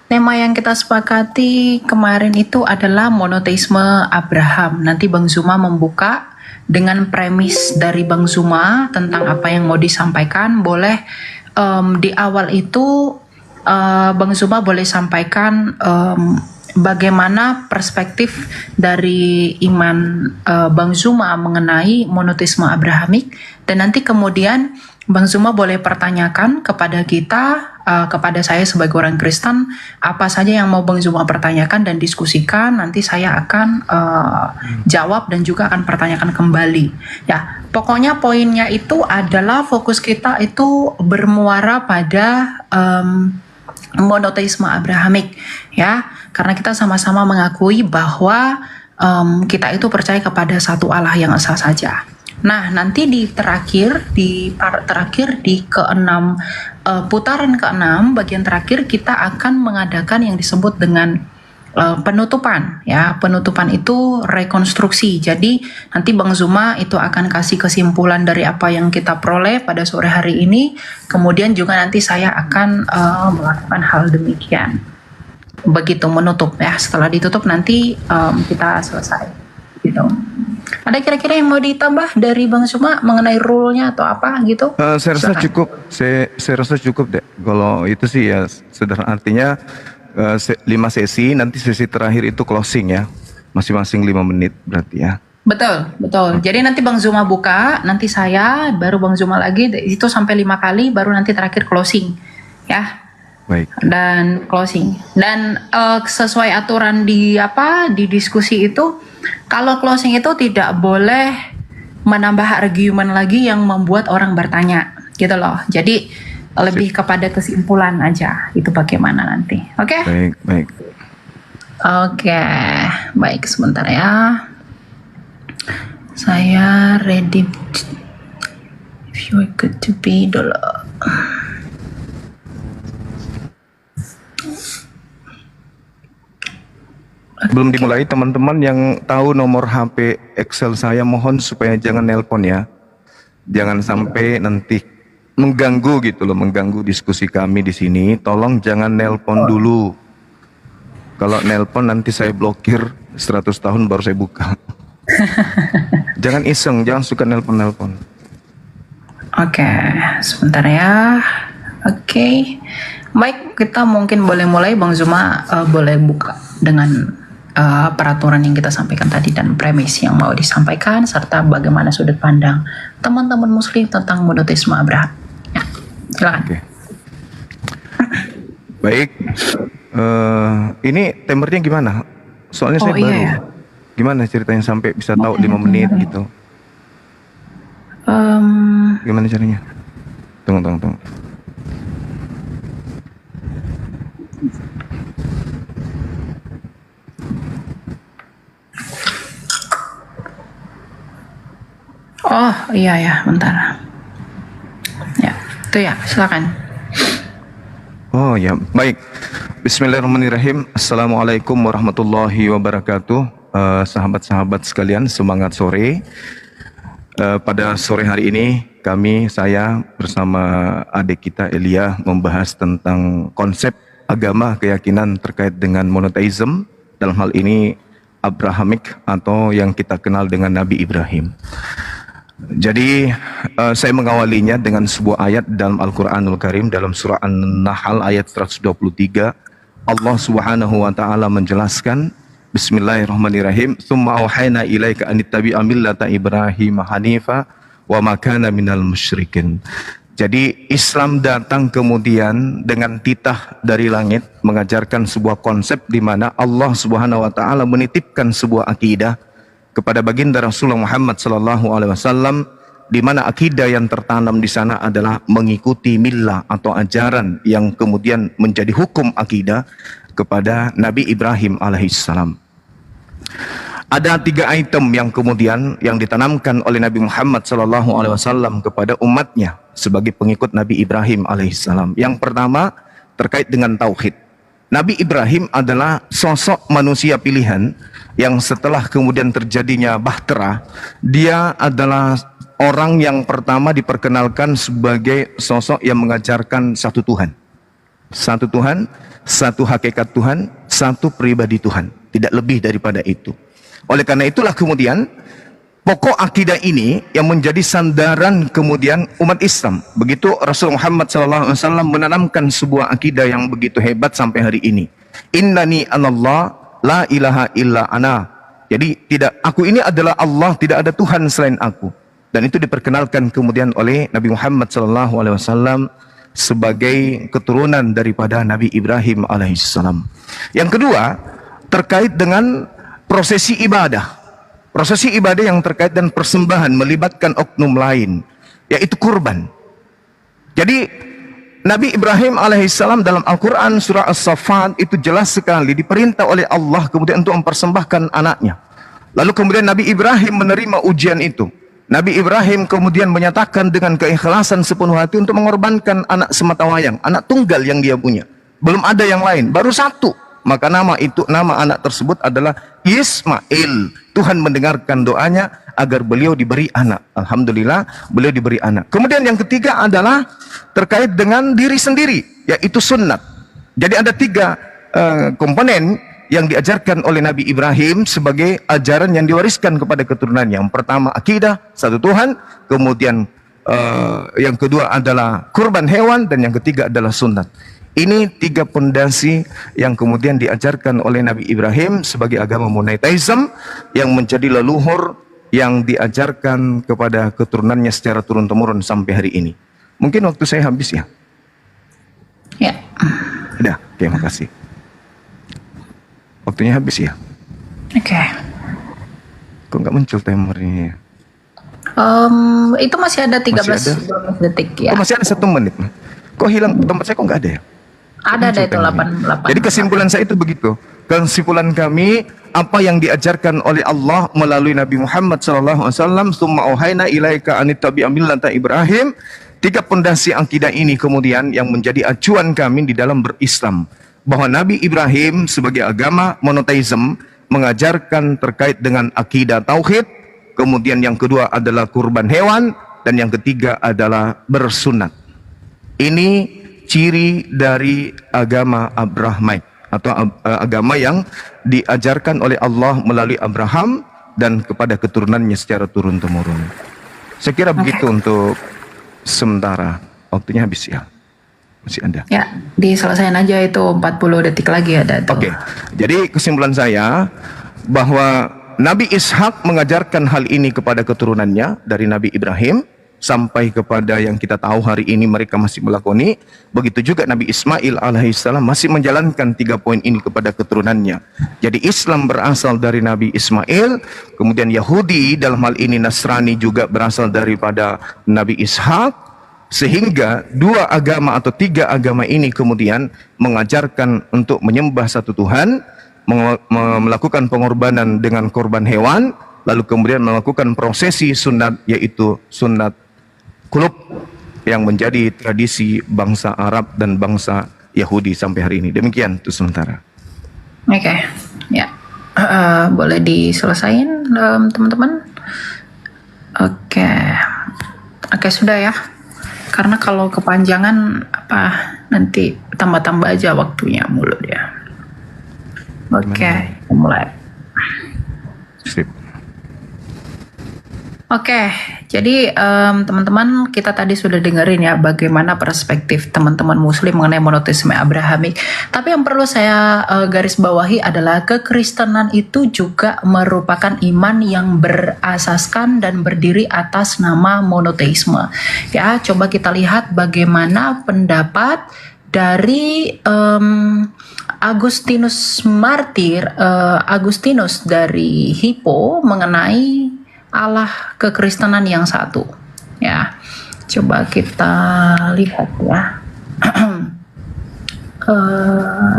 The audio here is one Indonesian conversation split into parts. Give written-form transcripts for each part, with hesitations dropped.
Tema yang kita sepakati kemarin itu adalah monoteisme Abraham. Nanti Bang Zuma membuka dengan premis dari Bang Zuma tentang apa yang mau disampaikan. Boleh di awal itu Bang Zuma boleh sampaikan bagaimana perspektif dari iman Bang Zuma mengenai monoteisme Abrahamik, dan nanti kemudian Bang Zuma boleh pertanyakan kepada kita, kepada saya sebagai orang Kristen, apa saja yang mau Bang Zuma pertanyakan dan diskusikan. Nanti saya akan jawab dan juga akan pertanyakan kembali. Ya, pokoknya poinnya itu adalah fokus kita itu bermuara pada monoteisme Abrahamik, ya, karena kita sama-sama mengakui bahwa kita itu percaya kepada satu Allah yang esa saja. Nah, nanti di terakhir, di part terakhir, di keenam, putaran keenam, bagian terakhir kita akan mengadakan yang disebut dengan penutupan, ya. Penutupan itu rekonstruksi. Jadi nanti Bang Zuma itu akan kasih kesimpulan dari apa yang kita peroleh pada sore hari ini. Kemudian juga nanti saya akan melakukan hal demikian. Begitu menutup, ya. Setelah ditutup nanti kita selesai, gitu. Ada kira-kira yang mau ditambah dari Bang Zuma mengenai rule-nya atau apa gitu? Saya rasa Silakan. cukup. Saya rasa cukup deh. Kalau itu sih ya, sederhana, artinya 5 sesi, nanti sesi terakhir itu closing ya, masing-masing 5 menit berarti ya. Betul, betul. Jadi nanti Bang Zuma buka, nanti saya, baru Bang Zuma lagi, itu sampai 5 kali, baru nanti terakhir closing, ya. Baik. Dan closing. Dan sesuai aturan di diskusi itu, kalau closing itu tidak boleh menambah argumen lagi yang membuat orang bertanya, gitu loh. Jadi lebih kepada kesimpulan aja, itu bagaimana nanti. Oke? Baik, baik. Oke, baik, sebentar ya. Saya ready. If you are good to be dulu. Belum dimulai, teman-teman yang tahu nomor HP Excel saya, mohon supaya jangan nelpon ya. Jangan sampai nanti mengganggu gitu loh, mengganggu diskusi kami di sini. Tolong jangan nelpon dulu. Kalau nelpon nanti saya blokir 100 tahun baru saya buka. Jangan iseng, jangan suka nelpon-nelpon. Oke, sebentar ya. Oke. Baik, kita mungkin boleh mulai. Bang Zuma boleh buka dengan peraturan yang kita sampaikan tadi dan premis yang mau disampaikan, serta bagaimana sudut pandang teman-teman muslim tentang monoteisme Abraham. Ya, silakan. Oke. Baik, ini timernya gimana? Soalnya saya baru. Iya. Gimana ceritanya sampai bisa tahu 5 menit gitu? Gimana caranya? Tunggu. Oh iya ya, bentar. Ya, itu ya, silakan. Oh ya, baik. Bismillahirrahmanirrahim. Assalamualaikum warahmatullahi wabarakatuh. Sahabat-sahabat sekalian, semangat sore. Pada sore hari ini saya bersama adik kita Elia membahas tentang konsep agama keyakinan terkait dengan monoteisme, dalam hal ini Abrahamic atau yang kita kenal dengan Nabi Ibrahim. Jadi saya mengawalinya dengan sebuah ayat dalam Al-Quranul Karim dalam surah An-Nahl ayat 123. Allah Subhanahu wa taala menjelaskan, Bismillahirrahmanirrahim, "Tsumma auhayna ilaika an ittabi'a millata Ibrahim hanifa wa ma kana minal musyrikin." Jadi Islam datang kemudian dengan titah dari langit mengajarkan sebuah konsep di mana Allah Subhanahu wa taala menitipkan sebuah akidah kepada baginda Rasulullah Muhammad SAW, di mana akidah yang tertanam di sana adalah mengikuti millah atau ajaran yang kemudian menjadi hukum akidah kepada Nabi Ibrahim alaihissalam. Ada 3 item yang kemudian yang ditanamkan oleh Nabi Muhammad SAW kepada umatnya sebagai pengikut Nabi Ibrahim alaihissalam. Yang pertama terkait dengan tauhid. Nabi Ibrahim adalah sosok manusia pilihan yang setelah kemudian terjadinya bahtera, dia adalah orang yang pertama diperkenalkan sebagai sosok yang mengajarkan satu Tuhan. Satu Tuhan satu hakikat Tuhan, satu pribadi Tuhan. Tidak lebih daripada itu. Oleh karena itulah kemudian pokok akidah ini yang menjadi sandaran kemudian umat Islam. Begitu Rasul Muhammad SAW menanamkan sebuah akidah yang begitu hebat sampai hari ini. Innani anallah la ilaha illa ana. Jadi aku ini adalah Allah, tidak ada Tuhan selain aku. Dan itu diperkenalkan kemudian oleh Nabi Muhammad SAW sebagai keturunan daripada Nabi Ibrahim alaihissalam. Yang kedua, terkait dengan prosesi ibadah. Prosesi ibadah yang terkait dan persembahan melibatkan oknum lain, yaitu kurban. Jadi Nabi Ibrahim alaihissalam dalam Al-Quran surah As-Saffat itu jelas sekali diperintah oleh Allah kemudian untuk mempersembahkan anaknya. Lalu kemudian Nabi Ibrahim menerima ujian itu. Nabi Ibrahim kemudian menyatakan dengan keikhlasan sepenuh hati untuk mengorbankan anak sematawayang, anak tunggal yang dia punya. Belum ada yang lain, baru satu. Maka nama anak tersebut adalah Ismail. Tuhan mendengarkan doanya agar beliau diberi anak. Alhamdulillah, beliau diberi anak. Kemudian yang ketiga adalah terkait dengan diri sendiri, yaitu sunnat. Jadi ada tiga komponen yang diajarkan oleh Nabi Ibrahim sebagai ajaran yang diwariskan kepada keturunan. Yang pertama akidah, satu Tuhan. Kemudian yang kedua adalah kurban hewan. Dan yang ketiga adalah sunnat. Ini tiga pondasi yang kemudian diajarkan oleh Nabi Ibrahim sebagai agama monoteisme yang menjadi leluhur yang diajarkan kepada keturunannya secara turun-temurun sampai hari ini. Mungkin waktu saya habis ya? Ya. Udah, oke, makasih. Waktunya habis ya? Oke. Kok nggak muncul timernya? Itu masih ada 13 Masih 12 detik ya. Oh, masih ada 1 menit. Kok hilang? Tempat saya kok nggak ada ya? Ada itu 8. Jadi kesimpulan saya itu begitu. Kesimpulan kami, apa yang diajarkan oleh Allah melalui Nabi Muhammad SAW, "Tsumma auhayna ilaika an ittabi' millata Ibrahim." Tiga pondasi akidah ini kemudian yang menjadi acuan kami di dalam berislam. Bahwa Nabi Ibrahim sebagai agama monoteisme mengajarkan terkait dengan akidah tauhid, kemudian yang kedua adalah kurban hewan, dan yang ketiga adalah bersunat. Ini ciri dari agama Abrahamite atau agama yang diajarkan oleh Allah melalui Abraham dan kepada keturunannya secara turun-temurun. Saya kira begitu untuk sementara. Waktunya habis ya. Masih ada. Ya, diselesaikan aja itu 40 detik lagi ada tuh. Oke. Jadi kesimpulan saya bahwa Nabi Ishak mengajarkan hal ini kepada keturunannya dari Nabi Ibrahim sampai kepada yang kita tahu hari ini mereka masih melakoni. Begitu juga Nabi Ismail alaihissalam masih menjalankan 3 poin ini kepada keturunannya. Jadi Islam berasal dari Nabi Ismail, kemudian Yahudi dalam hal ini Nasrani juga berasal daripada Nabi Ishak. Sehingga 2 agama atau 3 agama ini kemudian mengajarkan untuk menyembah satu Tuhan, melakukan pengorbanan dengan korban hewan, lalu kemudian melakukan prosesi sunat, yaitu sunat kulub yang menjadi tradisi bangsa Arab dan bangsa Yahudi sampai hari ini. Demikian itu sementara. Oke. Ya. Boleh diselesain teman-teman? Oke, sudah ya. Karena kalau kepanjangan nanti tambah-tambah aja waktunya mulu dia. Oke, mulai. Sip. Oke, jadi teman-teman kita tadi sudah dengerin ya bagaimana perspektif teman-teman muslim mengenai monoteisme Abrahamik. Tapi yang perlu saya garis bawahi adalah kekristenan itu juga merupakan iman yang berasaskan dan berdiri atas nama monoteisme. Ya, coba kita lihat bagaimana pendapat dari Agustinus Martir, Agustinus dari Hippo mengenai Allah kekristenan yang satu. Ya, coba kita lihat ya.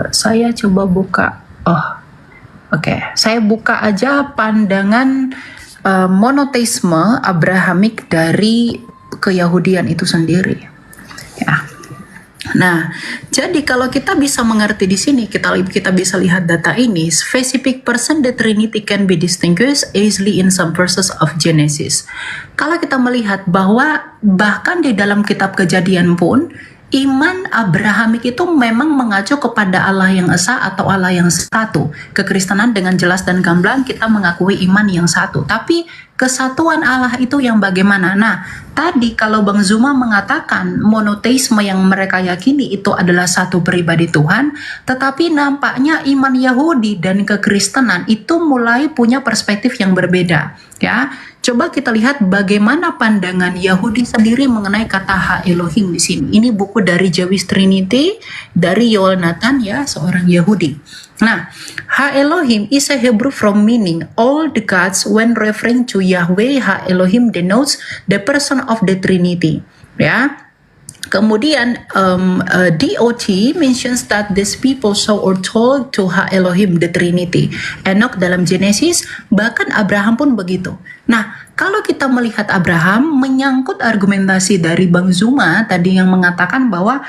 Saya coba buka. Saya buka aja pandangan monoteisme Abrahamik dari keyahudian itu sendiri. Ya. Nah, jadi kalau kita bisa mengerti di sini, kita bisa lihat data ini. Specific person the Trinity can be distinguished easily in some verses of Genesis. Kalau kita melihat bahwa bahkan di dalam kitab Kejadian pun Iman Abrahamik itu memang mengacu kepada Allah yang esa atau Allah yang satu. Kekristenan dengan jelas dan gamblang kita mengakui iman yang satu. Tapi kesatuan Allah itu yang bagaimana? Nah, tadi kalau Bang Zuma mengatakan monoteisme yang mereka yakini itu adalah satu pribadi Tuhan, tetapi nampaknya iman Yahudi dan kekristenan itu mulai punya perspektif yang berbeda. Ya, coba kita lihat bagaimana pandangan Yahudi sendiri mengenai kata Ha Elohim di sini. Ini buku dari Jewish Trinity dari Yoel Nathan, ya, seorang Yahudi. Nah, Ha Elohim is a Hebrew from meaning all the gods. When referring to Yahweh, Ha Elohim denotes the person of the Trinity. Ya. Kemudian DOT mentions that these people saw or told to Ha Elohim the Trinity. Enoch dalam Genesis, bahkan Abraham pun begitu. Nah, kalau kita melihat Abraham, menyangkut argumentasi dari Bang Zuma tadi yang mengatakan bahwa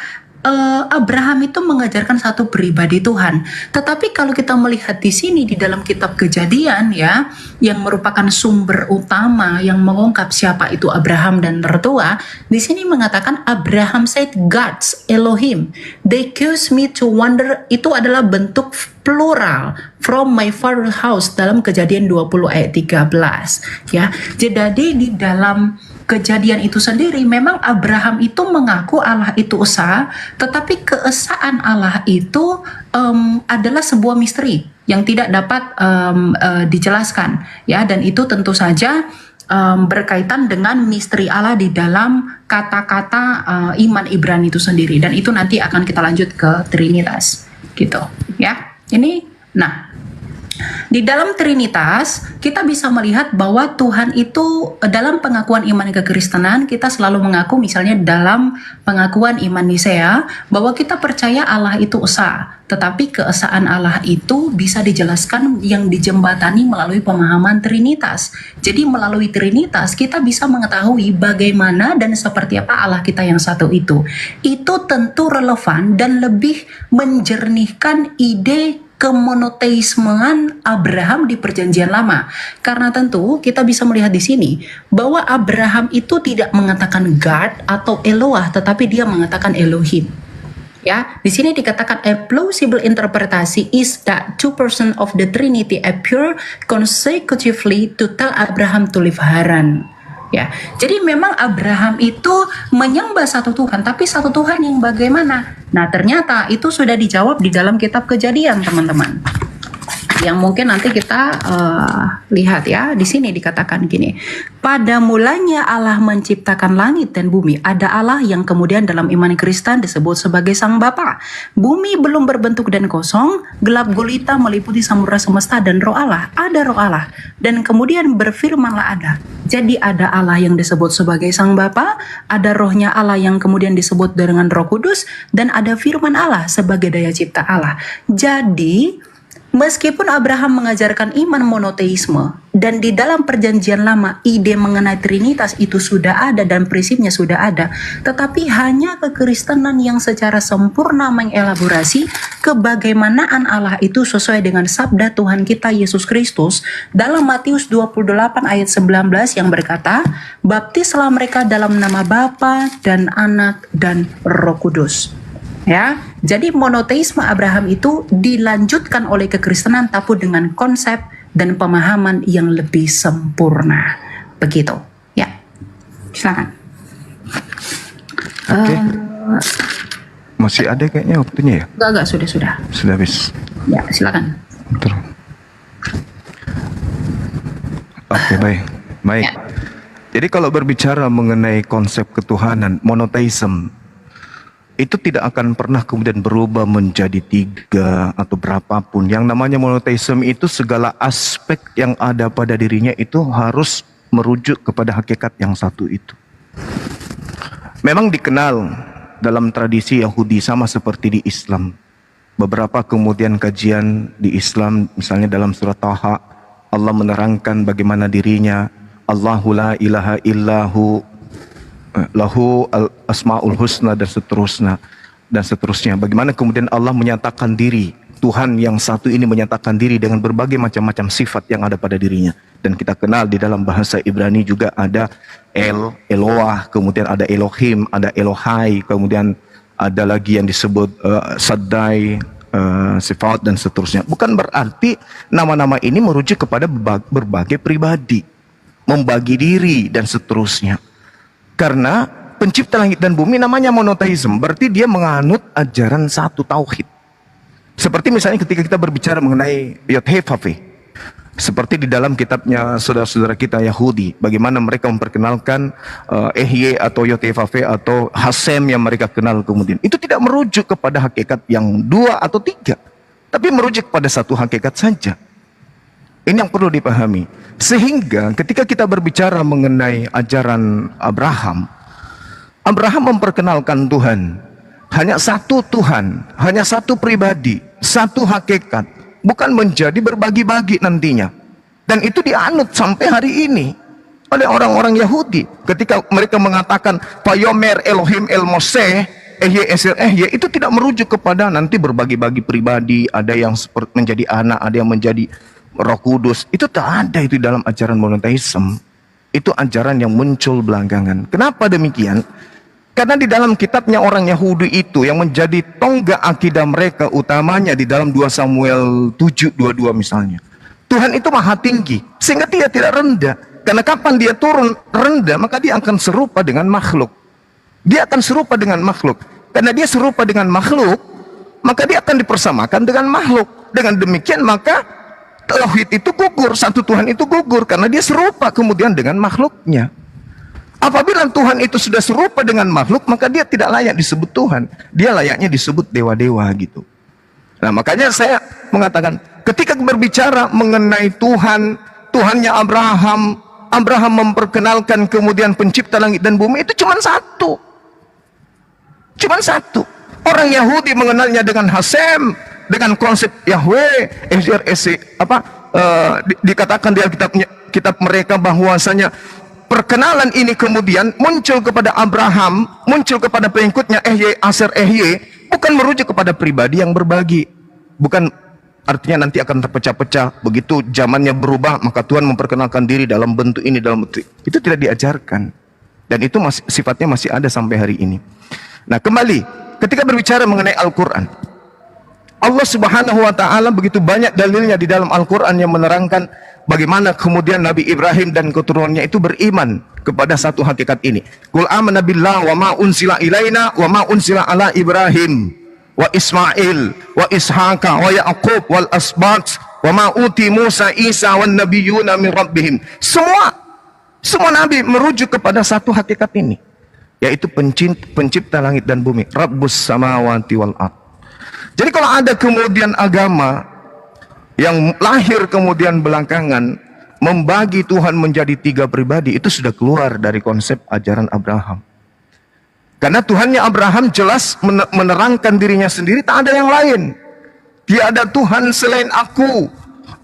Abraham itu mengajarkan satu pribadi Tuhan. Tetapi kalau kita melihat di sini di dalam kitab Kejadian, ya, yang merupakan sumber utama yang mengungkap siapa itu Abraham dan tertua, di sini mengatakan Abraham said God's Elohim. They caused me to wonder, itu adalah bentuk plural from my father's house dalam Kejadian 20 ayat 13, ya. Jadi di dalam Kejadian itu sendiri memang Abraham itu mengaku Allah itu esa, tetapi keesaan Allah itu adalah sebuah misteri yang tidak dapat dijelaskan, ya, dan itu tentu saja berkaitan dengan misteri Allah di dalam kata-kata iman Ibrani itu sendiri, dan itu nanti akan kita lanjut ke Trinitas, gitu, ya. Ini, nah, di dalam Trinitas, kita bisa melihat bahwa Tuhan itu dalam pengakuan iman kekristenan, kita selalu mengaku misalnya dalam pengakuan iman Nisea, bahwa kita percaya Allah itu esa, tetapi keesaan Allah itu bisa dijelaskan yang dijembatani melalui pemahaman Trinitas. Jadi melalui Trinitas, kita bisa mengetahui bagaimana dan seperti apa Allah kita yang satu itu. Itu tentu relevan dan lebih menjernihkan ide kemonoteismean Abraham di Perjanjian Lama. Karena tentu kita bisa melihat di sini bahwa Abraham itu tidak mengatakan God atau Eloah, tetapi dia mengatakan Elohim. Ya, di sini dikatakan a plausible interpretasi is that two person of the Trinity appear consecutively to tell Abraham to leave Haran. Ya, jadi memang Abraham itu menyembah satu Tuhan, tapi satu Tuhan yang bagaimana? Nah, ternyata itu sudah dijawab di dalam kitab Kejadian, teman-teman. Yang mungkin nanti kita lihat, ya. Di sini dikatakan gini. Pada mulanya Allah menciptakan langit dan bumi. Ada Allah yang kemudian dalam iman Kristen disebut sebagai Sang Bapa. Bumi belum berbentuk dan kosong, gelap gulita meliputi samudra semesta dan roh Allah. Ada roh Allah. Dan kemudian berfirmanlah ada. Jadi ada Allah yang disebut sebagai Sang Bapa, ada rohnya Allah yang kemudian disebut dengan Roh Kudus, dan ada firman Allah sebagai daya cipta Allah. Jadi meskipun Abraham mengajarkan iman monoteisme dan di dalam Perjanjian Lama ide mengenai Trinitas itu sudah ada dan prinsipnya sudah ada, tetapi hanya kekristenan yang secara sempurna mengelaborasi kebagaimanaan Allah itu sesuai dengan sabda Tuhan kita Yesus Kristus dalam Matius 28 ayat 19 yang berkata, "Baptislah mereka dalam nama Bapa dan Anak dan Roh Kudus." Ya, jadi monoteisme Abraham itu dilanjutkan oleh kekristenan tapi dengan konsep dan pemahaman yang lebih sempurna. Begitu. Ya. Silakan. Oke. Masih ada kayaknya waktunya ya? Enggak, sudah. Sudah habis. Ya, silakan. Betul. Oke, baik. Ya. Jadi kalau berbicara mengenai konsep ketuhanan, monoteisme, itu tidak akan pernah kemudian berubah menjadi 3 atau berapapun. Yang namanya monoteisme itu segala aspek yang ada pada dirinya itu harus merujuk kepada hakikat yang satu itu. Memang dikenal dalam tradisi Yahudi sama seperti di Islam. Beberapa kemudian kajian di Islam, misalnya dalam surat Taha, Allah menerangkan bagaimana dirinya, Allahu la ilaha illahu lahu al-asma'ul husna dan seterusnya. Bagaimana kemudian Allah menyatakan diri, Tuhan yang satu ini menyatakan diri dengan berbagai macam-macam sifat yang ada pada dirinya. Dan kita kenal di dalam bahasa Ibrani juga ada Eloah, kemudian ada Elohim, ada Elohai, kemudian ada lagi yang disebut Saddai, sifat dan seterusnya. Bukan berarti nama-nama ini merujuk kepada berbagai pribadi, membagi diri dan seterusnya. Karena pencipta langit dan bumi namanya monoteisme, berarti dia menganut ajaran satu tauhid. Seperti misalnya ketika kita berbicara mengenai Yod-Heh-Vav-Heh, seperti di dalam kitabnya saudara-saudara kita Yahudi, bagaimana mereka memperkenalkan Ehye atau Yod-Heh-Vav-Heh atau Hasem yang mereka kenal kemudian. Itu tidak merujuk kepada hakikat yang dua atau tiga, tapi merujuk pada satu hakikat saja. Ini yang perlu dipahami. Sehingga ketika kita berbicara mengenai ajaran Abraham, Abraham memperkenalkan Tuhan. Hanya satu Tuhan, hanya satu pribadi, satu hakikat. Bukan menjadi berbagi-bagi nantinya. Dan itu dianut sampai hari ini oleh orang-orang Yahudi. Ketika mereka mengatakan Vayomer Elohim El Moshe Ehye Esir Ehye, itu tidak merujuk kepada nanti berbagi-bagi pribadi. Ada yang menjadi anak, ada yang menjadi Roh Kudus. Itu tak ada itu dalam ajaran monoteisme. Itu ajaran yang muncul belakangan. Kenapa demikian? Karena di dalam kitabnya orang Yahudi itu yang menjadi tonggak akidah mereka utamanya di dalam 2 Samuel 7:22 misalnya. Tuhan itu maha tinggi sehingga dia tidak rendah. Karena kapan dia turun rendah maka dia akan serupa dengan makhluk. Dia akan serupa dengan makhluk. Karena dia serupa dengan makhluk maka dia akan dipersamakan dengan makhluk. Dengan demikian maka tauhid itu gugur, satu Tuhan itu gugur karena dia serupa kemudian dengan makhluknya. Apabila Tuhan itu sudah serupa dengan makhluk, maka dia tidak layak disebut Tuhan. Dia layaknya disebut dewa-dewa gitu. Nah makanya saya mengatakan, ketika berbicara mengenai Tuhan, Tuhannya Abraham, Abraham memperkenalkan kemudian pencipta langit dan bumi, itu cuma satu. Cuma satu. Orang Yahudi mengenalnya dengan Hasem, dengan konsep Yahweh, dikatakan di kitab mereka bahwasanya perkenalan ini kemudian muncul kepada Abraham, muncul kepada pengikutnya Ehye, Aser Ehye, bukan merujuk kepada pribadi yang berbagi. Bukan artinya nanti akan terpecah-pecah, begitu zamannya berubah, maka Tuhan memperkenalkan diri dalam bentuk ini, dalam bentuk itu tidak diajarkan. Dan itu sifatnya masih ada sampai hari ini. Nah kembali, ketika berbicara mengenai Al-Quran, Allah Subhanahu wa ta'ala begitu banyak dalilnya di dalam Al-Quran yang menerangkan bagaimana kemudian Nabi Ibrahim dan keturunannya itu beriman kepada satu hakikat ini. Qul amanna billah wa ma unsila ilaina wa ma unsila ala Ibrahim wa Ismail wa Ishaqa wa Yaqub wal asbat wa ma uti Musa Isa wan nabiyyuna min rabbihim. Semua nabi merujuk kepada satu hakikat ini, yaitu pencipta langit dan bumi, Rabbus samawati wal ard. Jadi kalau ada kemudian agama yang lahir kemudian belakangan membagi Tuhan menjadi 3 pribadi, itu sudah keluar dari konsep ajaran Abraham. Karena Tuhannya Abraham jelas menerangkan dirinya sendiri, tak ada yang lain. Tiada Tuhan selain aku.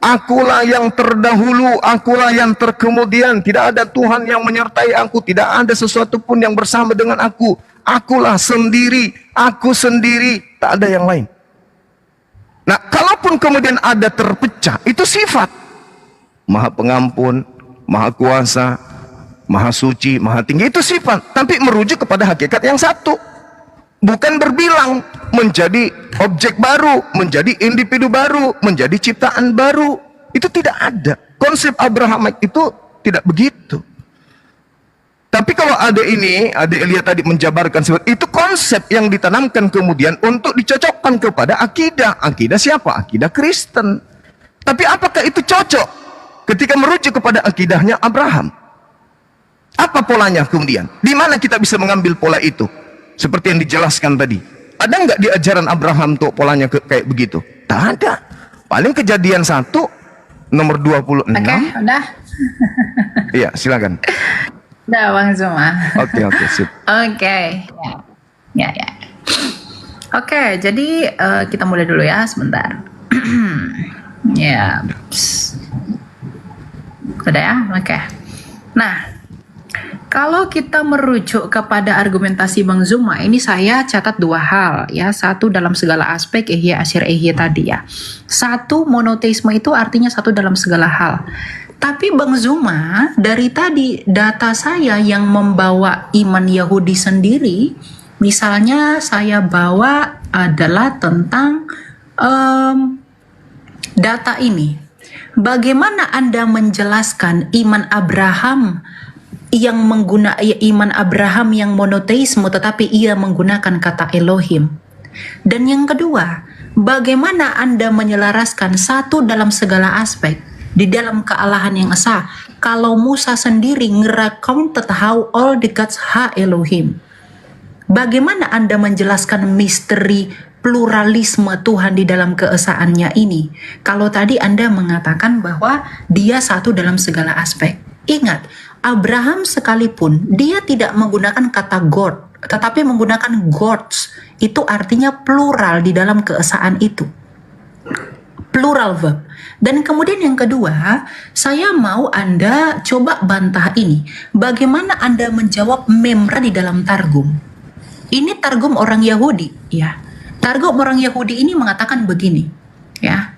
Akulah yang terdahulu, akulah yang terkemudian. Tidak ada Tuhan yang menyertai aku, tidak ada sesuatu pun yang bersama dengan aku. Akulah sendiri, aku sendiri, tak ada yang lain. Nah, kalaupun kemudian ada terpecah, itu sifat. Maha pengampun, maha kuasa, maha suci, maha tinggi, itu sifat. Tapi merujuk kepada hakikat yang satu. Bukan berbilang menjadi objek baru, menjadi individu baru, menjadi ciptaan baru. Itu tidak ada. Konsep Abrahamic itu tidak begitu. Tapi kalau ada ini, ada Elia tadi menjabarkan seperti itu, konsep yang ditanamkan kemudian untuk dicocokkan kepada akidah. Akidah siapa? Akidah Kristen. Tapi apakah itu cocok ketika merujuk kepada akidahnya Abraham? Apa polanya kemudian? Di mana kita bisa mengambil pola itu? Seperti yang dijelaskan tadi. Ada nggak di ajaran Abraham tuh polanya kayak begitu? Tak ada. Paling Kejadian 1 nomor 26. Oke, udah. Iya, silakan. Udah Bang Zuma. Oke, sip. Oke. Ya. Oke, jadi kita mulai dulu ya sebentar. Ya. Udah ya? Oke. Nah, kalau kita merujuk kepada argumentasi Bang Zuma, ini saya catat 2 hal ya. Satu, dalam segala aspek Ehye Asyir Ehye tadi ya. Satu, monoteisme itu artinya satu dalam segala hal. Tapi Bang Zuma, dari tadi data saya yang membawa iman Yahudi sendiri, Misalnya saya bawa adalah tentang data ini. Bagaimana Anda menjelaskan iman Abraham iman Abraham yang monoteisme tetapi ia menggunakan kata Elohim? Dan yang kedua, bagaimana Anda menyelaraskan satu dalam segala aspek di dalam kealahan yang esa kalau Musa sendiri nge-recounted how all the gods ha Elohim? Bagaimana Anda menjelaskan misteri pluralisme Tuhan di dalam keesaannya ini? Kalau tadi Anda mengatakan bahwa dia satu dalam segala aspek. Ingat, Abraham sekalipun dia tidak menggunakan kata God, tetapi menggunakan gods. Itu artinya plural di dalam keesaan itu. Plural verb. Dan kemudian yang kedua, saya mau Anda coba bantah ini. Bagaimana Anda menjawab memra di dalam Targum? Ini Targum orang Yahudi, ya. Targum orang Yahudi ini mengatakan begini, ya.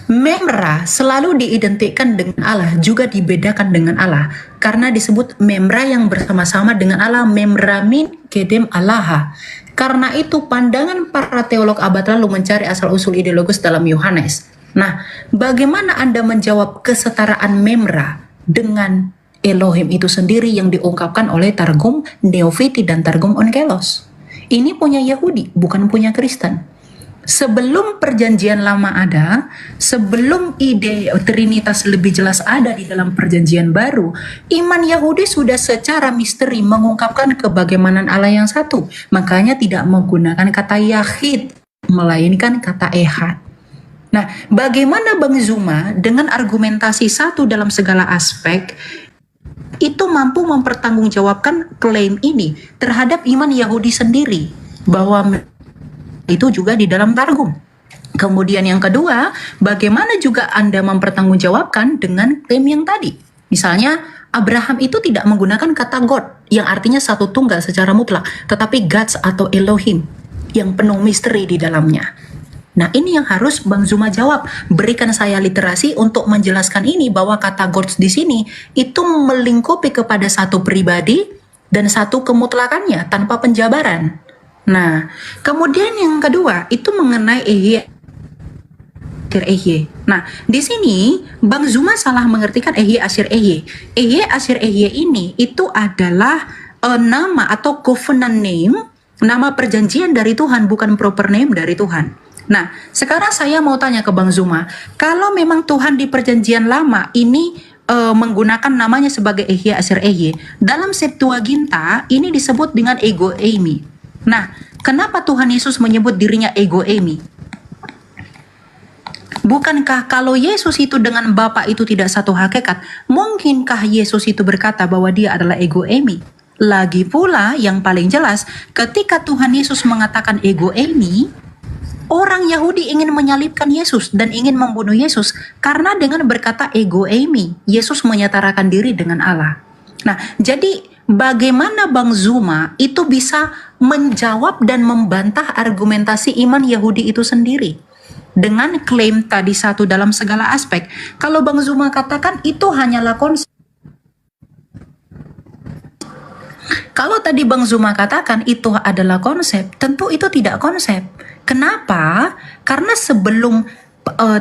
Memra selalu diidentikan dengan Allah, juga dibedakan dengan Allah. Karena disebut memra yang bersama-sama dengan Allah, memramin kedem Allah. Karena itu pandangan para teolog abad lalu mencari asal-usul ideologis dalam Yohanes. Nah, bagaimana Anda menjawab kesetaraan memra dengan Elohim itu sendiri yang diungkapkan oleh Targum Neofiti dan Targum Onkelos? Ini punya Yahudi, bukan punya Kristen. Sebelum perjanjian lama ada, sebelum ide Trinitas lebih jelas ada di dalam perjanjian baru, iman Yahudi sudah secara misteri mengungkapkan kebagaimanan Allah yang satu. Makanya tidak menggunakan kata Yahid, melainkan kata Ehad. Nah, bagaimana Bang Zuma dengan argumentasi satu dalam segala aspek itu mampu mempertanggungjawabkan klaim ini terhadap iman Yahudi sendiri, bahwa itu juga di dalam Targum. Kemudian yang kedua, bagaimana juga Anda mempertanggungjawabkan dengan klaim yang tadi? Misalnya, Abraham itu tidak menggunakan kata God, yang artinya satu tunggal secara mutlak, tetapi gods atau Elohim, yang penuh misteri di dalamnya. Nah, ini yang harus Bang Zuma jawab. Berikan saya literasi untuk menjelaskan ini, bahwa kata gods di sini itu melingkupi kepada satu pribadi dan satu kemutlakannya tanpa penjabaran. Nah, kemudian yang kedua itu mengenai Ehye. Nah, di sini Bang Zuma salah mengertikan Ehye Asir Ehye. Ehye Asir Ehye ini itu adalah nama atau covenant name, nama perjanjian dari Tuhan, bukan proper name dari Tuhan. Nah, sekarang saya mau tanya ke Bang Zuma, kalau memang Tuhan di perjanjian lama ini menggunakan namanya sebagai Ehye Asir Ehye, dalam Septuaginta ini disebut dengan ego eimi. Nah, kenapa Tuhan Yesus menyebut dirinya ego eimi? Bukankah kalau Yesus itu dengan Bapa itu tidak satu hakikat, mungkinkah Yesus itu berkata bahwa dia adalah ego eimi? Lagi pula yang paling jelas, ketika Tuhan Yesus mengatakan ego eimi, orang Yahudi ingin menyalibkan Yesus dan ingin membunuh Yesus karena dengan berkata ego eimi, Yesus menyetarakan diri dengan Allah. Nah, jadi bagaimana Bang Zuma itu bisa menjawab dan membantah argumentasi iman Yahudi itu sendiri dengan klaim tadi satu dalam segala aspek? Kalau Bang Zuma katakan itu hanyalah konsep. Kalau tadi Bang Zuma katakan itu adalah konsep, tentu itu tidak konsep. Kenapa? Karena sebelum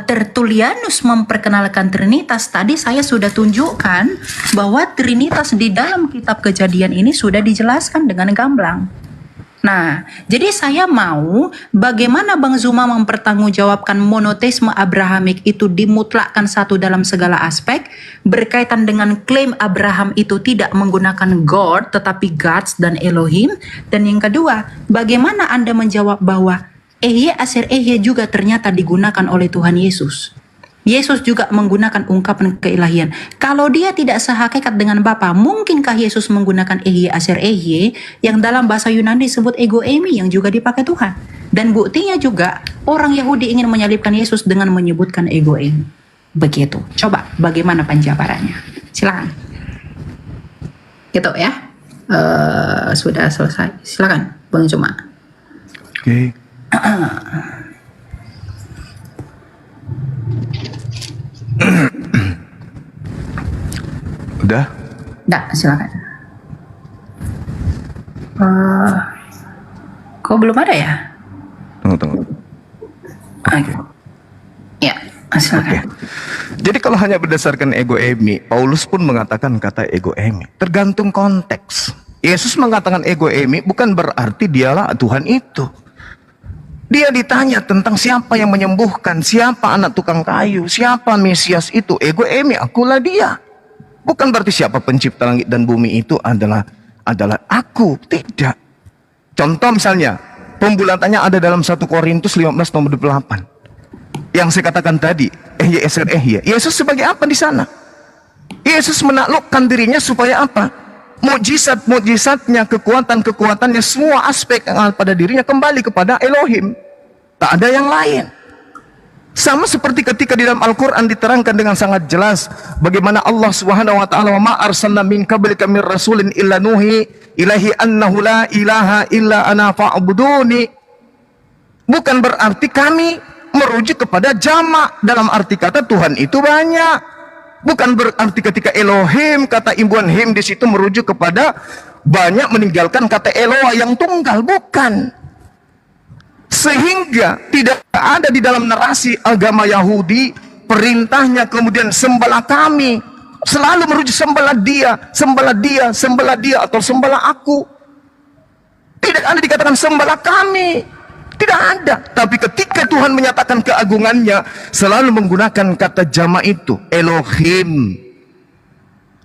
Tertullianus memperkenalkan Trinitas, tadi saya sudah tunjukkan bahwa Trinitas di dalam kitab Kejadian ini sudah dijelaskan dengan gamblang. Nah, jadi saya mau bagaimana Bang Zuma mempertanggungjawabkan monoteisme Abrahamik itu dimutlakkan satu dalam segala aspek, berkaitan dengan klaim Abraham itu tidak menggunakan God tetapi gods dan Elohim. Dan yang kedua, bagaimana Anda menjawab bahwa Ehye Asir Ehye juga ternyata digunakan oleh Tuhan Yesus. Yesus juga menggunakan ungkapan keilahian. Kalau dia tidak sehakikat dengan Bapa, mungkinkah Yesus menggunakan Ehye Asir Ehye yang dalam bahasa Yunani disebut ego eimi yang juga dipakai Tuhan? Dan buktinya juga orang Yahudi ingin menyalibkan Yesus dengan menyebutkan ego eimi. Begitu. Coba bagaimana penjabarannya? Silakan. Gitu ya. Sudah selesai. Silakan Bang Zuma. Oke. Udah? Silakan. Kok belum ada ya? Tunggu. Ya, silakan. Jadi kalau hanya berdasarkan ego emi, Paulus pun mengatakan kata ego emi. Tergantung konteks. Yesus mengatakan ego emi bukan berarti dialah Tuhan itu. Dia ditanya tentang siapa yang menyembuhkan, siapa anak tukang kayu, siapa Mesias itu. Ego emi, akulah dia. Bukan berarti siapa pencipta langit dan bumi itu adalah aku. Tidak. Contoh misalnya, pembulatannya ada dalam 1 Korintus 15 nomor 28. Yang saya katakan tadi, Yesus sebagai apa di sana? Yesus menaklukkan dirinya supaya apa? Mukjizat-mukjizatnya, kekuatan-kekuatannya, semua aspek yang ada pada dirinya kembali kepada Elohim. Tak ada yang lain. Sama seperti ketika di dalam Al-Quran diterangkan dengan sangat jelas bagaimana Allah Subhanahu wa taala, "Ma arsalna min qablika mir rasulin illa nuhi ilahi annahu la ilaha illa ana fa'buduni." Bukan berarti kami merujuk kepada jamak dalam arti kata Tuhan itu banyak. Bukan berarti ketika Elohim, kata imbuhan him di situ merujuk kepada banyak meninggalkan kata Eloah yang tunggal, bukan. Sehingga tidak ada di dalam narasi agama Yahudi perintahnya kemudian sembahlah kami, selalu merujuk sembahlah dia, sembahlah dia, sembahlah dia, atau sembahlah aku. Tidak ada dikatakan sembahlah kami. Tidak ada. Tapi ketika Tuhan menyatakan keagungannya, selalu menggunakan kata jamak itu, Elohim.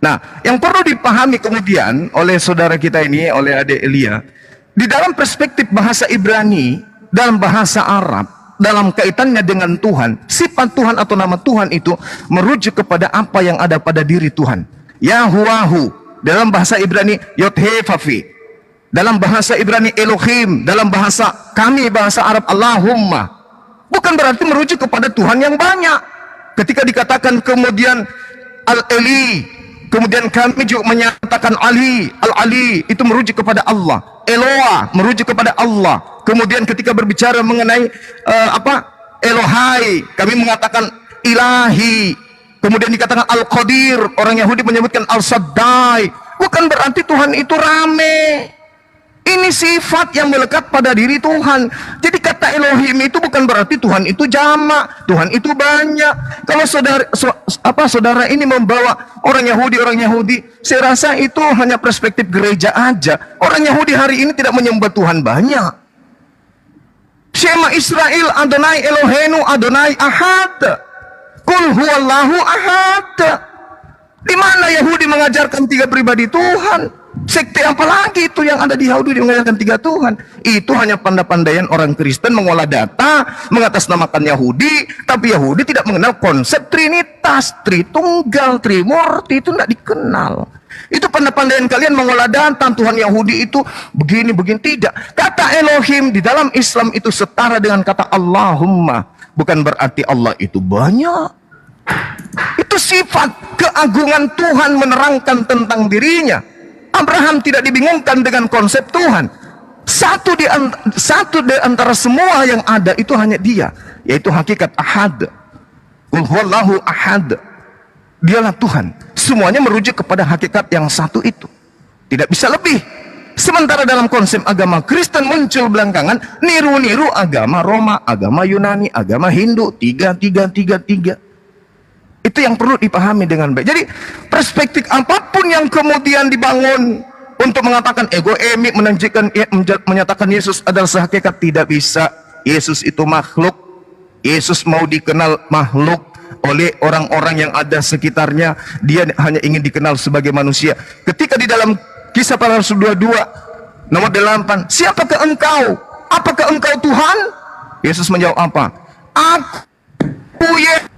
Nah, yang perlu dipahami kemudian oleh saudara kita ini, oleh adik Elia, di dalam perspektif bahasa Ibrani, dalam bahasa Arab, dalam kaitannya dengan Tuhan, sifat Tuhan atau nama Tuhan itu merujuk kepada apa yang ada pada diri Tuhan. Yahuwahu, dalam bahasa Ibrani, Yodhefafi. Dalam bahasa Ibrani Elohim, dalam bahasa kami bahasa Arab Allahumma. Bukan berarti merujuk kepada Tuhan yang banyak. Ketika dikatakan kemudian Al-Eli, kemudian kami juga menyatakan Ali, Al-Ali, itu merujuk kepada Allah. Eloah merujuk kepada Allah. Kemudian ketika berbicara mengenai Elohai, kami mengatakan Ilahi. Kemudian dikatakan Al-Qadir, orang Yahudi menyebutkan Al-Saddai. Bukan berarti Tuhan itu rame. Ini sifat yang melekat pada diri Tuhan. Jadi kata Elohim itu bukan berarti Tuhan itu jamak, Tuhan itu banyak. Kalau saudara ini membawa orang Yahudi, saya rasa itu hanya perspektif gereja aja. Orang Yahudi hari ini tidak menyembah Tuhan banyak. Shema Israel, Adonai Eloheinu, Adonai Ahad. Kul huwallahu ahad. Di mana Yahudi mengajarkan 3 pribadi Tuhan? Sekte apa lagi itu yang ada di Yahudi mengajarkan 3 Tuhan? Itu hanya pandai-pandaian orang Kristen mengolah data, mengatasnamakan Yahudi, tapi Yahudi tidak mengenal konsep Trinitas, Tritunggal, Trimurti, itu tidak dikenal. Itu pandai-pandaian kalian mengolah data, Tuhan Yahudi itu begini, tidak. Kata Elohim di dalam Islam itu setara dengan kata Allahumma. Bukan berarti Allah itu banyak. Itu sifat keagungan Tuhan menerangkan tentang dirinya. Abraham tidak dibingungkan dengan konsep Tuhan. Satu di antara semua yang ada itu hanya dia, yaitu hakikat ahad. Qul huwallahu ahad. Dialah Tuhan. Semuanya merujuk kepada hakikat yang satu itu. Tidak bisa lebih. Sementara dalam konsep agama Kristen muncul belakangan niru-niru agama Roma, agama Yunani, agama Hindu, 3. Itu yang perlu dipahami dengan baik. Jadi perspektif apapun yang kemudian dibangun untuk mengatakan ego emi, menyatakan Yesus adalah sehakikat, tidak bisa. Yesus itu makhluk. Yesus mau dikenal makhluk oleh orang-orang yang ada sekitarnya. Dia hanya ingin dikenal sebagai manusia. Ketika di dalam Kisah Para Rasul 22 nomor 8, siapakah engkau? Apakah engkau Tuhan? Yesus menjawab apa? Aku Yesus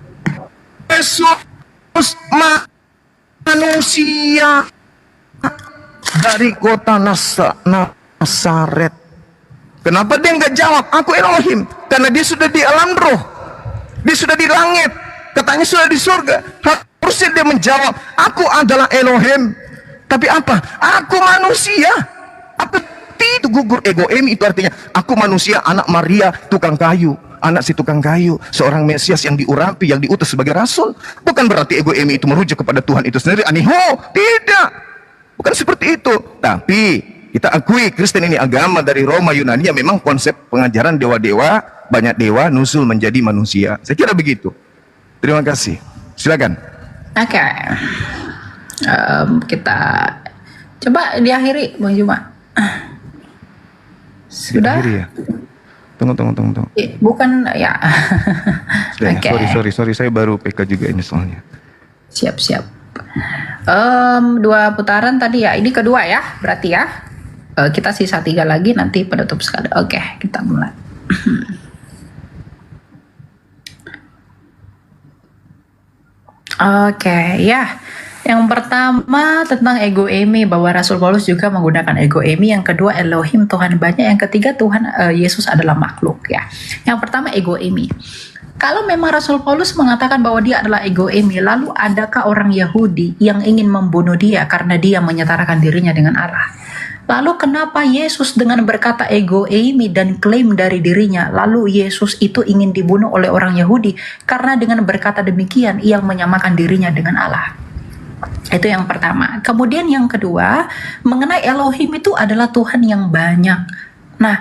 manusia dari kota Nasaret. Kenapa dia nggak jawab aku Elohim? Karena dia sudah di alam roh, dia sudah di langit, katanya sudah di surga. Harusnya dia menjawab aku adalah Elohim. Tapi apa? Aku manusia. Apa itu gugur ego emi? Itu artinya aku manusia, anak Maria tukang kayu, anak si tukang kayu, seorang Mesias yang diurapi, yang diutus sebagai rasul. Bukan berarti ego emi itu merujuk kepada Tuhan itu sendiri. Aniho, tidak. Bukan seperti itu. Tapi Kita akui Kristen ini agama dari Roma Yunani yang memang konsep pengajaran dewa-dewa, banyak dewa, nusul menjadi manusia. Saya kira begitu. Terima kasih. Silakan. Oke. Kita coba diakhiri, Bang Juma. Sudah? Diakhiri ya? Tunggu. Bukan ya. Sudah, Oke. sorry, saya baru PK juga ini soalnya. Siap. 2 putaran tadi ya. Ini kedua ya, berarti ya. Kita sisa 3 lagi nanti penutup sekali. Oke, kita mulai. Oke, ya. Yang pertama tentang ego eimi, bahwa Rasul Paulus juga menggunakan ego eimi. Yang kedua Elohim, Tuhan banyak. Yang ketiga Tuhan Yesus adalah makhluk ya. Yang pertama ego eimi. Kalau memang Rasul Paulus mengatakan bahwa dia adalah ego eimi, lalu adakah orang Yahudi yang ingin membunuh dia karena dia menyetarakan dirinya dengan Allah? Lalu kenapa Yesus dengan berkata ego eimi dan klaim dari dirinya, lalu Yesus itu ingin dibunuh oleh orang Yahudi karena dengan berkata demikian ia menyamakan dirinya dengan Allah? Itu yang pertama. Kemudian yang kedua, mengenai Elohim itu adalah Tuhan yang banyak. Nah,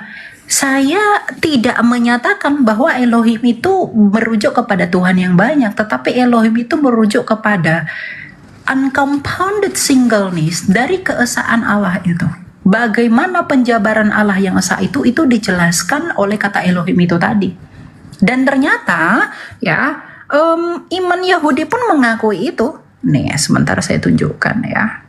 saya tidak menyatakan bahwa Elohim itu merujuk kepada Tuhan yang banyak, tetapi Elohim itu merujuk kepada uncompounded singleness dari keesaan Allah itu. Bagaimana penjabaran Allah yang esa itu dijelaskan oleh kata Elohim itu tadi. Dan ternyata ya iman Yahudi pun mengakui itu. Nih, sebentar saya tunjukkan ya.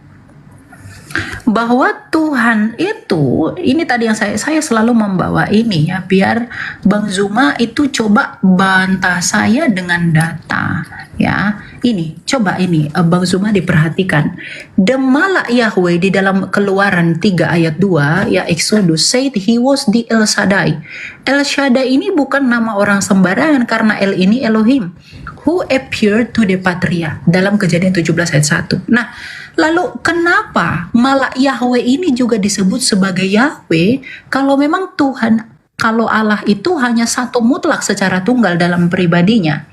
Bahwa Tuhan itu, ini tadi yang saya selalu membawa ini ya, biar Bang Zuma itu coba bantah saya dengan data ya. Ini, coba ini Bang Zuma diperhatikan. Demala Yahweh di dalam Keluaran 3 ayat 2 ya, Exodus said he was the El Shaddai. El Shaddai ini bukan nama orang sembarangan karena El ini Elohim who appeared to the Patria dalam Kejadian 17 ayat 1. Nah, lalu kenapa malah Yahweh ini juga disebut sebagai Yahweh kalau memang Tuhan, kalau Allah itu hanya satu mutlak secara tunggal dalam pribadinya?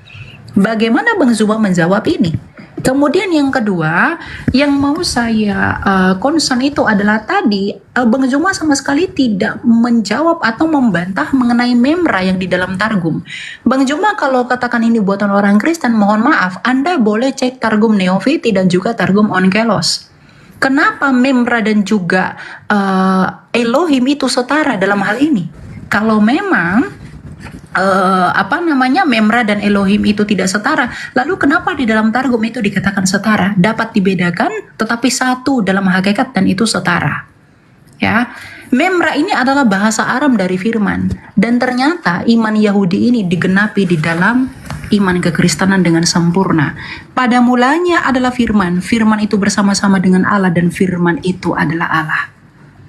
Bagaimana Bang Zuma menjawab ini? Kemudian yang kedua, yang mau saya concern itu adalah tadi Bang Zuma sama sekali tidak menjawab atau membantah mengenai memra yang di dalam Targum. Bang Zuma kalau katakan ini buatan orang Kristen, mohon maaf, Anda boleh cek Targum Neofiti dan juga Targum Onkelos. Kenapa memra dan juga Elohim itu setara dalam hal ini? Kalau memang memra dan Elohim itu tidak setara, lalu kenapa di dalam Targum itu dikatakan setara? Dapat dibedakan tetapi satu dalam hakikat dan itu setara ya. Memra ini adalah bahasa Aram dari firman, dan ternyata iman Yahudi ini digenapi di dalam iman kekristenan dengan sempurna. Pada mulanya adalah firman, firman itu bersama-sama dengan Allah dan firman itu adalah Allah.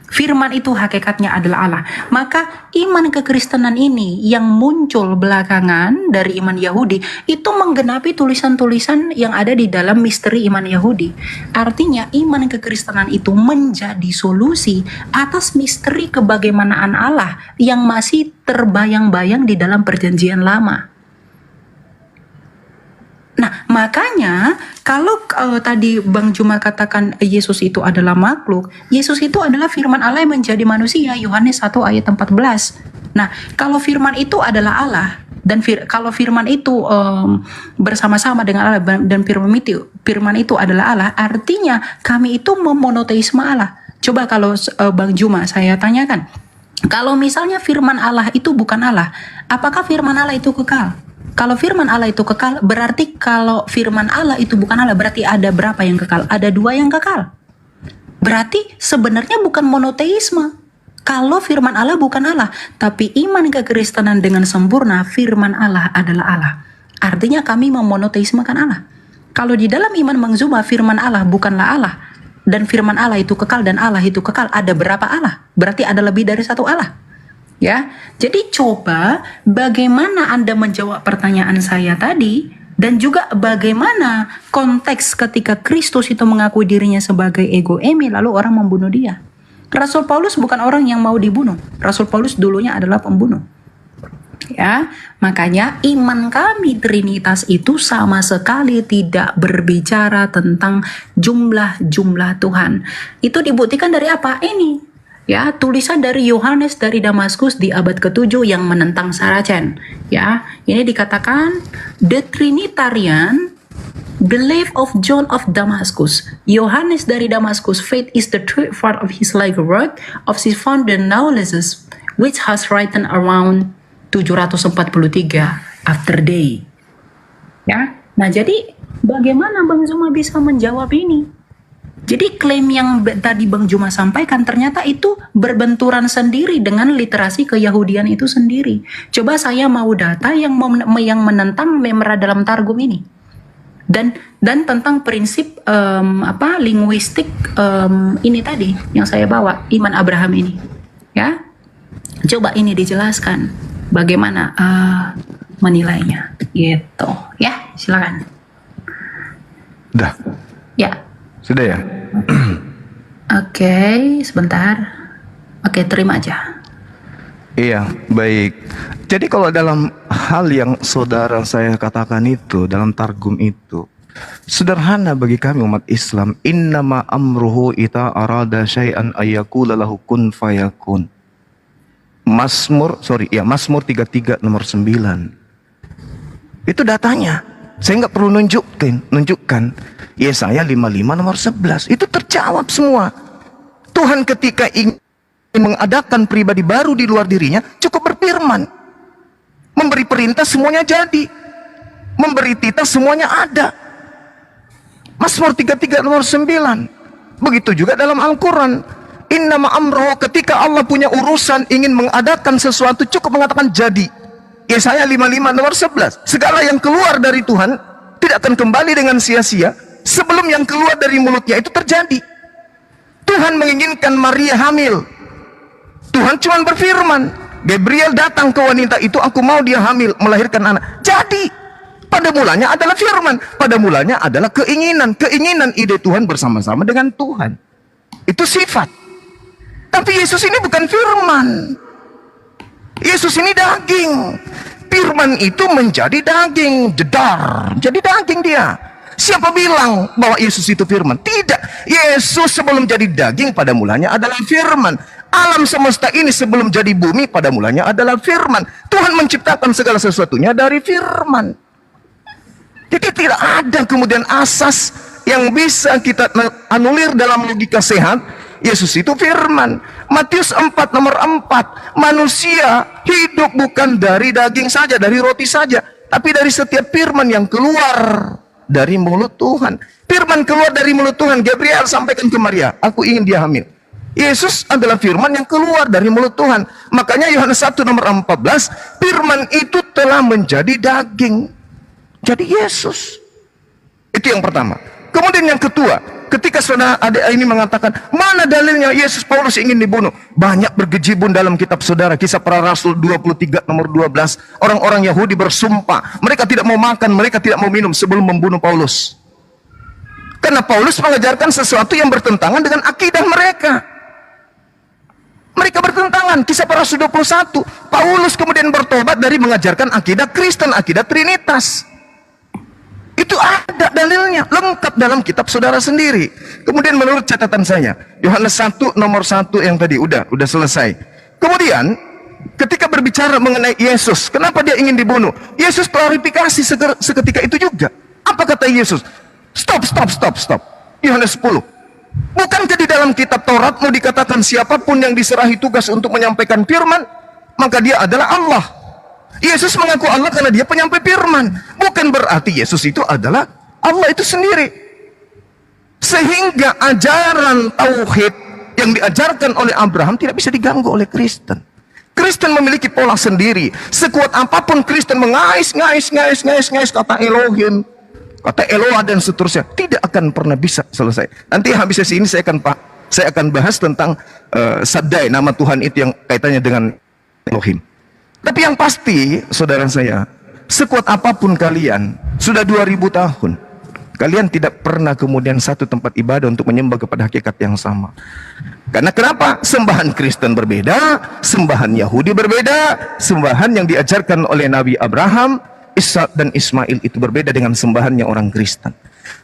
Firman itu hakikatnya adalah Allah. Maka iman kekristenan ini yang muncul belakangan dari iman Yahudi itu menggenapi tulisan-tulisan yang ada di dalam misteri iman Yahudi. Artinya iman kekristenan itu menjadi solusi atas misteri kebagaimanaan Allah yang masih terbayang-bayang di dalam perjanjian lama. Nah, makanya kalau tadi Bang Juma katakan Yesus itu adalah makhluk, Yesus itu adalah firman Allah yang menjadi manusia, Yohanes 1 ayat 14. Nah, kalau firman itu adalah Allah, dan kalau firman itu bersama-sama dengan Allah dan firman itu adalah Allah, artinya kami itu memonoteisme Allah. Coba kalau Bang Juma saya tanyakan, kalau misalnya firman Allah itu bukan Allah, apakah firman Allah itu kekal? Kalau firman Allah itu kekal, berarti kalau firman Allah itu bukan Allah, berarti ada berapa yang kekal? Ada 2 yang kekal. Berarti sebenarnya bukan monoteisme. Kalau firman Allah bukan Allah, tapi iman kekristenan dengan sempurna, firman Allah adalah Allah. Artinya kami memonoteismekan Allah. Kalau di dalam iman Bang Zuma, firman Allah bukanlah Allah, dan firman Allah itu kekal dan Allah itu kekal, ada berapa Allah? Berarti ada lebih dari 1 Allah. Ya, jadi coba bagaimana Anda menjawab pertanyaan saya tadi, dan juga bagaimana konteks ketika Kristus itu mengakui dirinya sebagai ego eimi lalu orang membunuh dia. Rasul Paulus bukan orang yang mau dibunuh. Rasul Paulus dulunya adalah pembunuh. Ya, makanya iman kami Trinitas itu sama sekali tidak berbicara tentang jumlah Tuhan. Itu dibuktikan dari apa? Ini Ya, tulisan dari Yohanes dari Damaskus di abad ke-7 yang menentang Saracen. Ya, ini dikatakan the Trinitarian belief of John of Damascus. Yohanes dari Damaskus, faith is the third part of his legal work of his founder Naulesus, which has written around 743 after day. Ya, nah jadi bagaimana Bang Zuma bisa menjawab ini? Jadi klaim yang tadi Bang Juma sampaikan ternyata itu berbenturan sendiri dengan literasi keyahudian itu sendiri. Coba saya mau data yang menentang memra dalam Targum ini. Dan tentang prinsip linguistik ini tadi yang saya bawa, iman Abraham ini. Ya. Coba ini dijelaskan bagaimana menilainya gitu. Ya, silakan. Dah. Ya. Sudah ya? Oke, sebentar. Oke, terima aja. Iya, baik. Jadi kalau dalam hal yang saudara saya katakan itu, dalam Targum itu, sederhana bagi kami umat Islam. Innama amruhu ita arada syai'an ayyakula lahu kun fayakun. Mazmur 33 nomor 9. Itu datanya. Saya nggak perlu nunjukkan. Yesaya 55 nomor 11. Itu terjawab semua. Tuhan ketika ingin mengadakan pribadi baru di luar dirinya, cukup berfirman. Memberi perintah semuanya jadi. Memberi titah semuanya ada. Mazmur 33 nomor 9. Begitu juga dalam Al-Quran. Innama amroh, ketika Allah punya urusan ingin mengadakan sesuatu, cukup mengatakan jadi. Yesaya 55 nomor 11. Segala yang keluar dari Tuhan tidak akan kembali dengan sia-sia sebelum yang keluar dari mulutnya itu terjadi. Tuhan menginginkan Maria hamil. Tuhan cuma berfirman. Gabriel datang ke wanita itu, aku mau dia hamil, melahirkan anak. Jadi, pada mulanya adalah firman. Pada mulanya adalah keinginan. Keinginan ide Tuhan bersama-sama dengan Tuhan. Itu sifat. Tapi Yesus ini bukan firman. Yesus ini daging. Firman itu menjadi daging, jedar, jadi daging dia. Siapa bilang bahwa Yesus itu firman? Tidak. Yesus sebelum jadi daging pada mulanya adalah firman. Alam semesta ini sebelum jadi bumi pada mulanya adalah firman. Tuhan menciptakan segala sesuatunya dari firman. Jadi tidak ada kemudian asas yang bisa kita anulir dalam logika sehat. Yesus itu firman. Matius 4 nomor 4. Manusia hidup bukan dari daging saja, dari roti saja, tapi dari setiap firman yang keluar dari mulut Tuhan. Firman keluar dari mulut Tuhan. Gabriel sampaikan ke Maria, aku ingin dia hamil. Yesus adalah firman yang keluar dari mulut Tuhan. Makanya Yohanes 1 nomor 14, firman itu telah menjadi daging. Jadi Yesus. Itu yang pertama. Kemudian yang kedua, ketika saudara adik ini mengatakan, mana dalilnya Yesus Paulus ingin dibunuh? Banyak bergejibun dalam kitab saudara. Kisah Para Rasul 23 nomor 12. Orang-orang Yahudi bersumpah. Mereka tidak mau makan, mereka tidak mau minum sebelum membunuh Paulus. Karena Paulus mengajarkan sesuatu yang bertentangan dengan akidah mereka. Mereka bertentangan. Kisah Para Rasul 21. Paulus kemudian bertobat dari mengajarkan akidah Kristen, akidah Trinitas. Itu ada dalilnya, lengkap dalam kitab saudara sendiri. Kemudian menurut catatan saya, Yohanes 1 nomor 1 yang tadi udah selesai. Kemudian ketika berbicara mengenai Yesus, kenapa dia ingin dibunuh? Yesus klarifikasi seketika itu juga. Apa kata Yesus? Stop. Yohanes 10. Bukankah di dalam kitab Taurat mau dikatakan siapapun yang diserahi tugas untuk menyampaikan firman, maka dia adalah Allah. Yesus mengaku Allah karena dia penyampai firman. Bukan berarti Yesus itu adalah Allah itu sendiri. Sehingga ajaran tauhid yang diajarkan oleh Abraham tidak bisa diganggu oleh Kristen. Kristen memiliki pola sendiri. Sekuat apapun Kristen mengais kata Elohim, kata Eloah dan seterusnya, tidak akan pernah bisa selesai. Nanti habis sesi ini saya akan bahas tentang Shaddai, nama Tuhan itu yang kaitannya dengan Elohim. Tapi yang pasti, saudara saya, sekuat apapun kalian, sudah 2000 tahun, kalian tidak pernah kemudian satu tempat ibadah untuk menyembah kepada hakikat yang sama. Karena kenapa? Sembahan Kristen berbeda, sembahan Yahudi berbeda, sembahan yang diajarkan oleh Nabi Abraham, Ishak dan Ismail itu berbeda dengan sembahannya orang Kristen.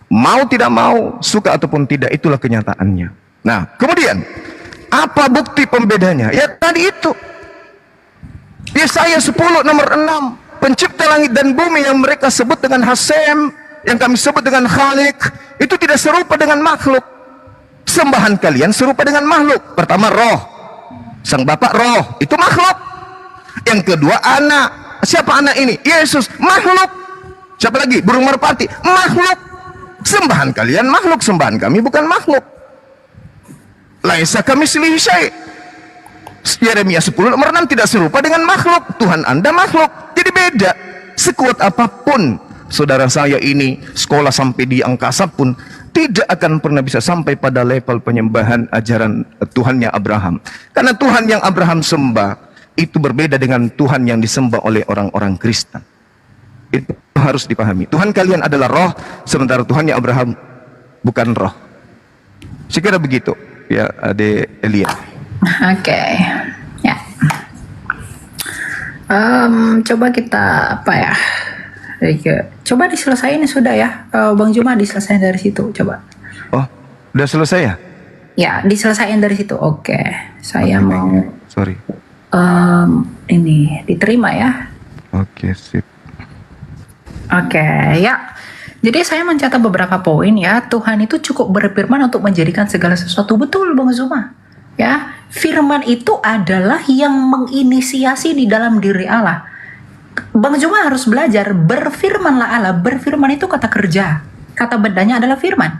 Mau tidak mau, suka ataupun tidak, itulah kenyataannya. Nah, kemudian, Apa bukti pembedanya? Ya tadi itu. Yesaya 10 nomor 6. Pencipta langit dan bumi yang mereka sebut dengan Hasem, yang kami sebut dengan Khalik, itu tidak serupa dengan makhluk. Sembahan kalian serupa dengan makhluk. Pertama roh. Sang Bapak roh, itu makhluk. Yang kedua anak. Siapa anak ini? Yesus, makhluk. Siapa lagi? Burung merpati, makhluk. Sembahan kalian makhluk, sembahan kami bukan makhluk. Laisa kamitslihi syai'. Yeremia 10 nomor 6 tidak serupa dengan makhluk. Tuhan Anda makhluk, jadi beda. Sekuat apapun saudara saya ini sekolah sampai di angkasa pun tidak akan pernah bisa sampai pada level penyembahan ajaran Tuhannya Abraham. Karena Tuhan yang Abraham sembah itu berbeda dengan Tuhan yang disembah oleh orang-orang Kristen. Itu harus dipahami. Tuhan kalian adalah roh, sementara Tuhannya Abraham bukan roh. Sekira begitu ya, Ade Elia. Oke, ya. Coba kita apa ya? Coba diselesain sudah ya, Bang Juma diselesain dari situ. Coba. Oh, udah selesai ya? Ya, diselesain dari situ. Oke, saya Oke, mau. sorry. Ini diterima ya. Oke, sip. Oke, ya. Jadi saya mencatat beberapa poin ya. Tuhan itu cukup berfirman untuk menjadikan segala sesuatu. Betul, Bang Zuma. Ya, firman itu adalah yang menginisiasi di dalam diri Allah. Bang Zuma harus belajar, berfirmanlah Allah. Berfirman itu kata kerja. Kata bedanya adalah firman.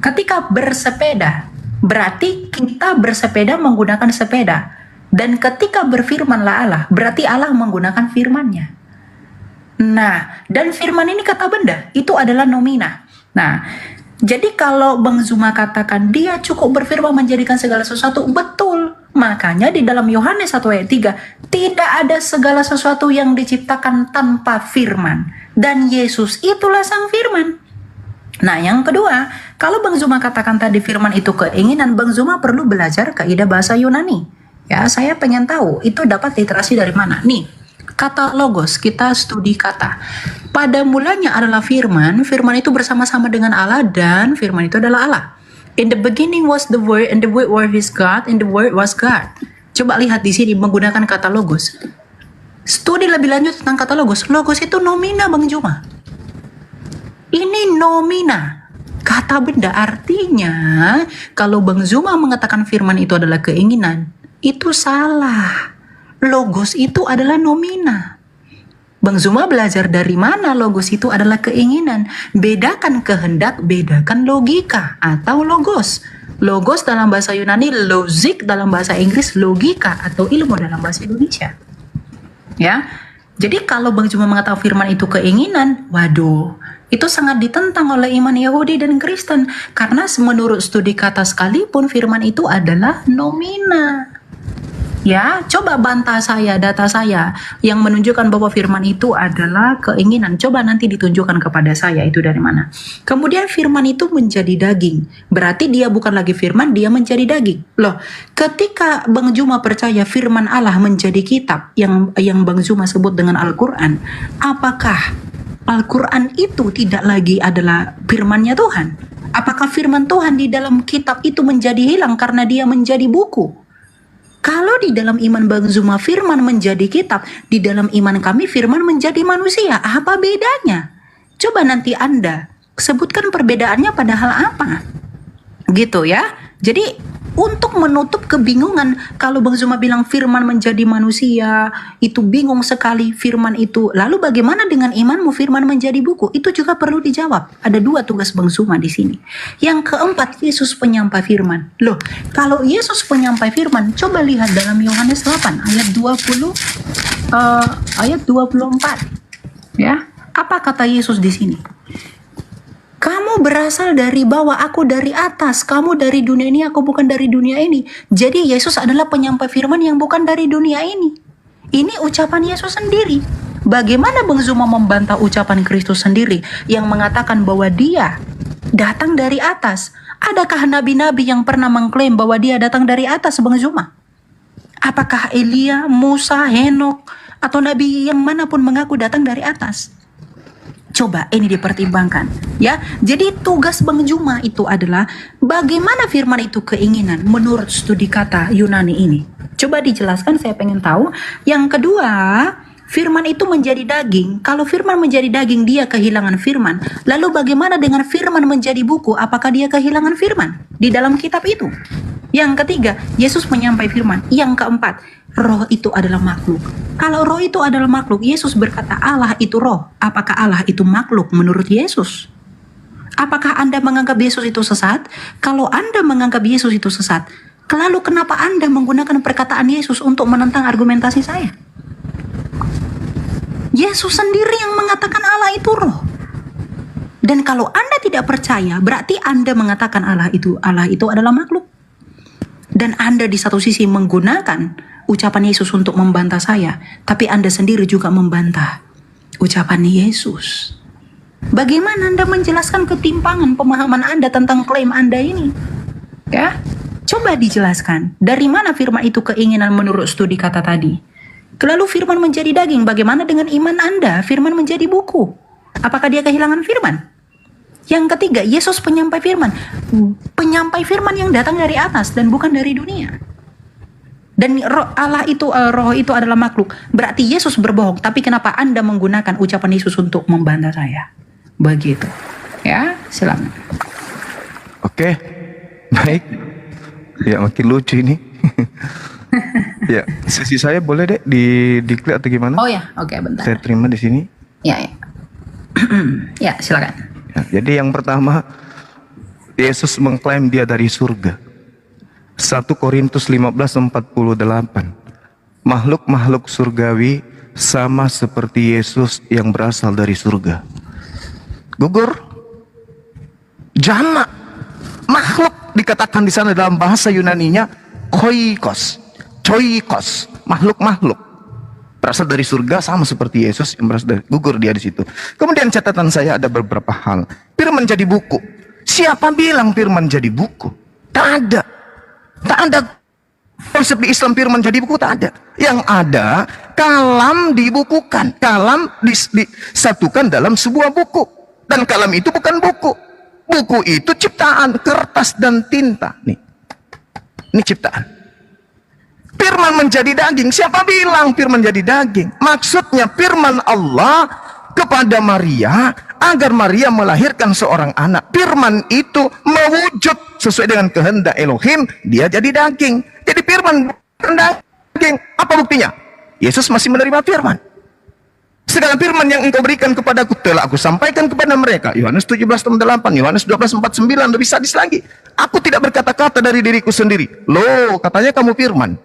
Ketika bersepeda, berarti kita bersepeda menggunakan sepeda. Dan ketika berfirmanlah Allah, berarti Allah menggunakan firman-Nya. Nah, dan firman ini kata benda, itu adalah nomina. Nah, jadi kalau Bang Zuma katakan dia cukup berfirman menjadikan segala sesuatu, betul. Makanya di dalam Yohanes 1 ayat 3, tidak ada segala sesuatu yang diciptakan tanpa firman. Dan Yesus itulah sang firman. Nah, yang kedua, kalau Bang Zuma katakan tadi firman itu keinginan, Bang Zuma perlu belajar kaidah bahasa Yunani. Ya, saya pengen tahu itu dapat literasi dari mana. Nih, kata logos, kita studi kata. Pada mulanya adalah firman, firman itu bersama-sama dengan Allah dan firman itu adalah Allah. In the beginning was the word and the word was with God and the word was God. Coba lihat di sini menggunakan kata logos. Studi lebih lanjut tentang kata logos. Logos itu nomina, Bang Juma. Ini nomina. Kata benda, artinya kalau Bang Zuma mengatakan firman itu adalah keinginan, itu salah. Logos itu adalah nomina. Bang Zuma belajar dari mana logos itu adalah keinginan. Bedakan kehendak, bedakan logika atau logos. Logos dalam bahasa Yunani, logic dalam bahasa Inggris, logika atau ilmu dalam bahasa Indonesia. Ya. Jadi kalau Bang Zuma mengatakan firman itu keinginan, waduh, itu sangat ditentang oleh iman Yahudi dan Kristen. Karena menurut studi kata sekalipun firman itu adalah nomina. Ya, coba bantah saya, data saya yang menunjukkan bahwa firman itu adalah keinginan. Coba nanti ditunjukkan kepada saya itu dari mana. Kemudian firman itu menjadi daging. Berarti dia bukan lagi firman, dia menjadi daging. Loh, ketika Bang Zuma percaya firman Allah menjadi kitab yang Bang Zuma sebut dengan Al-Quran, apakah Al-Quran itu tidak lagi adalah firman-Nya Tuhan? Apakah firman Tuhan di dalam kitab itu menjadi hilang karena dia menjadi buku? Kalau di dalam iman Bang Zuma firman menjadi kitab, di dalam iman kami firman menjadi manusia. Apa bedanya? Coba nanti Anda sebutkan perbedaannya pada hal apa? Gitu ya. Jadi untuk menutup kebingungan, kalau Bang Zuma bilang firman menjadi manusia, itu bingung sekali firman itu. Lalu bagaimana dengan imanmu firman menjadi buku? Itu juga perlu dijawab. Ada dua tugas Bang Zuma di sini. Yang keempat, Yesus penyampai firman. Loh, kalau Yesus penyampai firman, coba lihat dalam Yohanes 8 ayat 24. Ya, apa kata Yesus di sini? Kamu berasal dari bawah, aku dari atas. Kamu dari dunia ini, aku bukan dari dunia ini. Jadi Yesus adalah penyampai firman yang bukan dari dunia ini. Ini ucapan Yesus sendiri. Bagaimana Bang Zuma membantah ucapan Kristus sendiri yang mengatakan bahwa dia datang dari atas? Adakah nabi-nabi yang pernah mengklaim bahwa dia datang dari atas, Bang Zuma? Apakah Elia, Musa, Henok, atau nabi yang manapun mengaku datang dari atas? Coba ini dipertimbangkan ya. Jadi tugas Bang Zuma itu adalah bagaimana firman itu keinginan menurut studi kata Yunani ini. Coba dijelaskan, saya pengen tahu. Yang kedua, firman itu menjadi daging. Kalau firman menjadi daging, dia kehilangan firman. Lalu bagaimana dengan firman menjadi buku? Apakah dia kehilangan firman di dalam kitab itu? Yang ketiga, Yesus menyampaikan firman. Yang keempat, roh itu adalah makhluk. Kalau roh itu adalah makhluk, Yesus berkata Allah itu roh. Apakah Allah itu makhluk menurut Yesus? Apakah Anda menganggap Yesus itu sesat? Kalau Anda menganggap Yesus itu sesat, lalu kenapa Anda menggunakan perkataan Yesus untuk menentang argumentasi saya? Yesus sendiri yang mengatakan Allah itu roh. Dan kalau Anda tidak percaya, berarti Anda mengatakan Allah itu adalah makhluk. Dan Anda di satu sisi menggunakan ucapan Yesus untuk membantah saya, tapi Anda sendiri juga membantah ucapan Yesus. Bagaimana Anda menjelaskan ketimpangan pemahaman Anda tentang klaim Anda ini? Ya, coba dijelaskan. Dari mana firman itu keinginan menurut studi kata tadi? Lalu firman menjadi daging, bagaimana dengan iman Anda? Firman menjadi buku. Apakah dia kehilangan firman? Yang ketiga, Yesus penyampai firman. Penyampai firman yang datang dari atas dan bukan dari dunia. Dan roh itu adalah makhluk. Berarti Yesus berbohong. Tapi kenapa Anda menggunakan ucapan Yesus untuk membantah saya? Begitu. Ya, silakan. Oke, baik. Ya, makin lucu ini. Ya, sesi saya boleh deh di-clear atau gimana? Oh ya, oke, bentar. Saya terima di sini. Ya. Ya, silakan. Ya, jadi yang pertama, Yesus mengklaim dia dari surga. 1 Korintus 15:48. Makhluk-makhluk surgawi sama seperti Yesus yang berasal dari surga. Gugur. Jamak. Makhluk dikatakan di sana dalam bahasa Yunaninya koikos. Choikos. Makhluk-makhluk. Berasal dari surga sama seperti Yesus yang berasal dari, gugur dia di situ. Kemudian catatan saya ada beberapa hal. Firman jadi buku. Siapa bilang firman jadi buku? Tak ada. Tak ada konsep di Islam firman jadi buku, tak ada. Yang ada kalam dibukukan, kalam disatukan dalam sebuah buku. Dan kalam itu bukan buku. Buku itu ciptaan, kertas dan tinta. Nih. Ini ciptaan. Firman menjadi daging. Siapa bilang firman jadi daging? Maksudnya firman Allah kepada Maria agar Maria melahirkan seorang anak. Firman itu mewujud sesuai dengan kehendak Elohim, dia jadi daging. Jadi firman bukan daging. Apa buktinya? Yesus masih menerima firman. Segala firman yang engkau berikan kepadaku telah aku sampaikan kepada mereka. Yohanes 17:8, Yohanes 12:49, lebih sadis lagi. Aku tidak berkata-kata dari diriku sendiri. Loh, katanya kamu firman.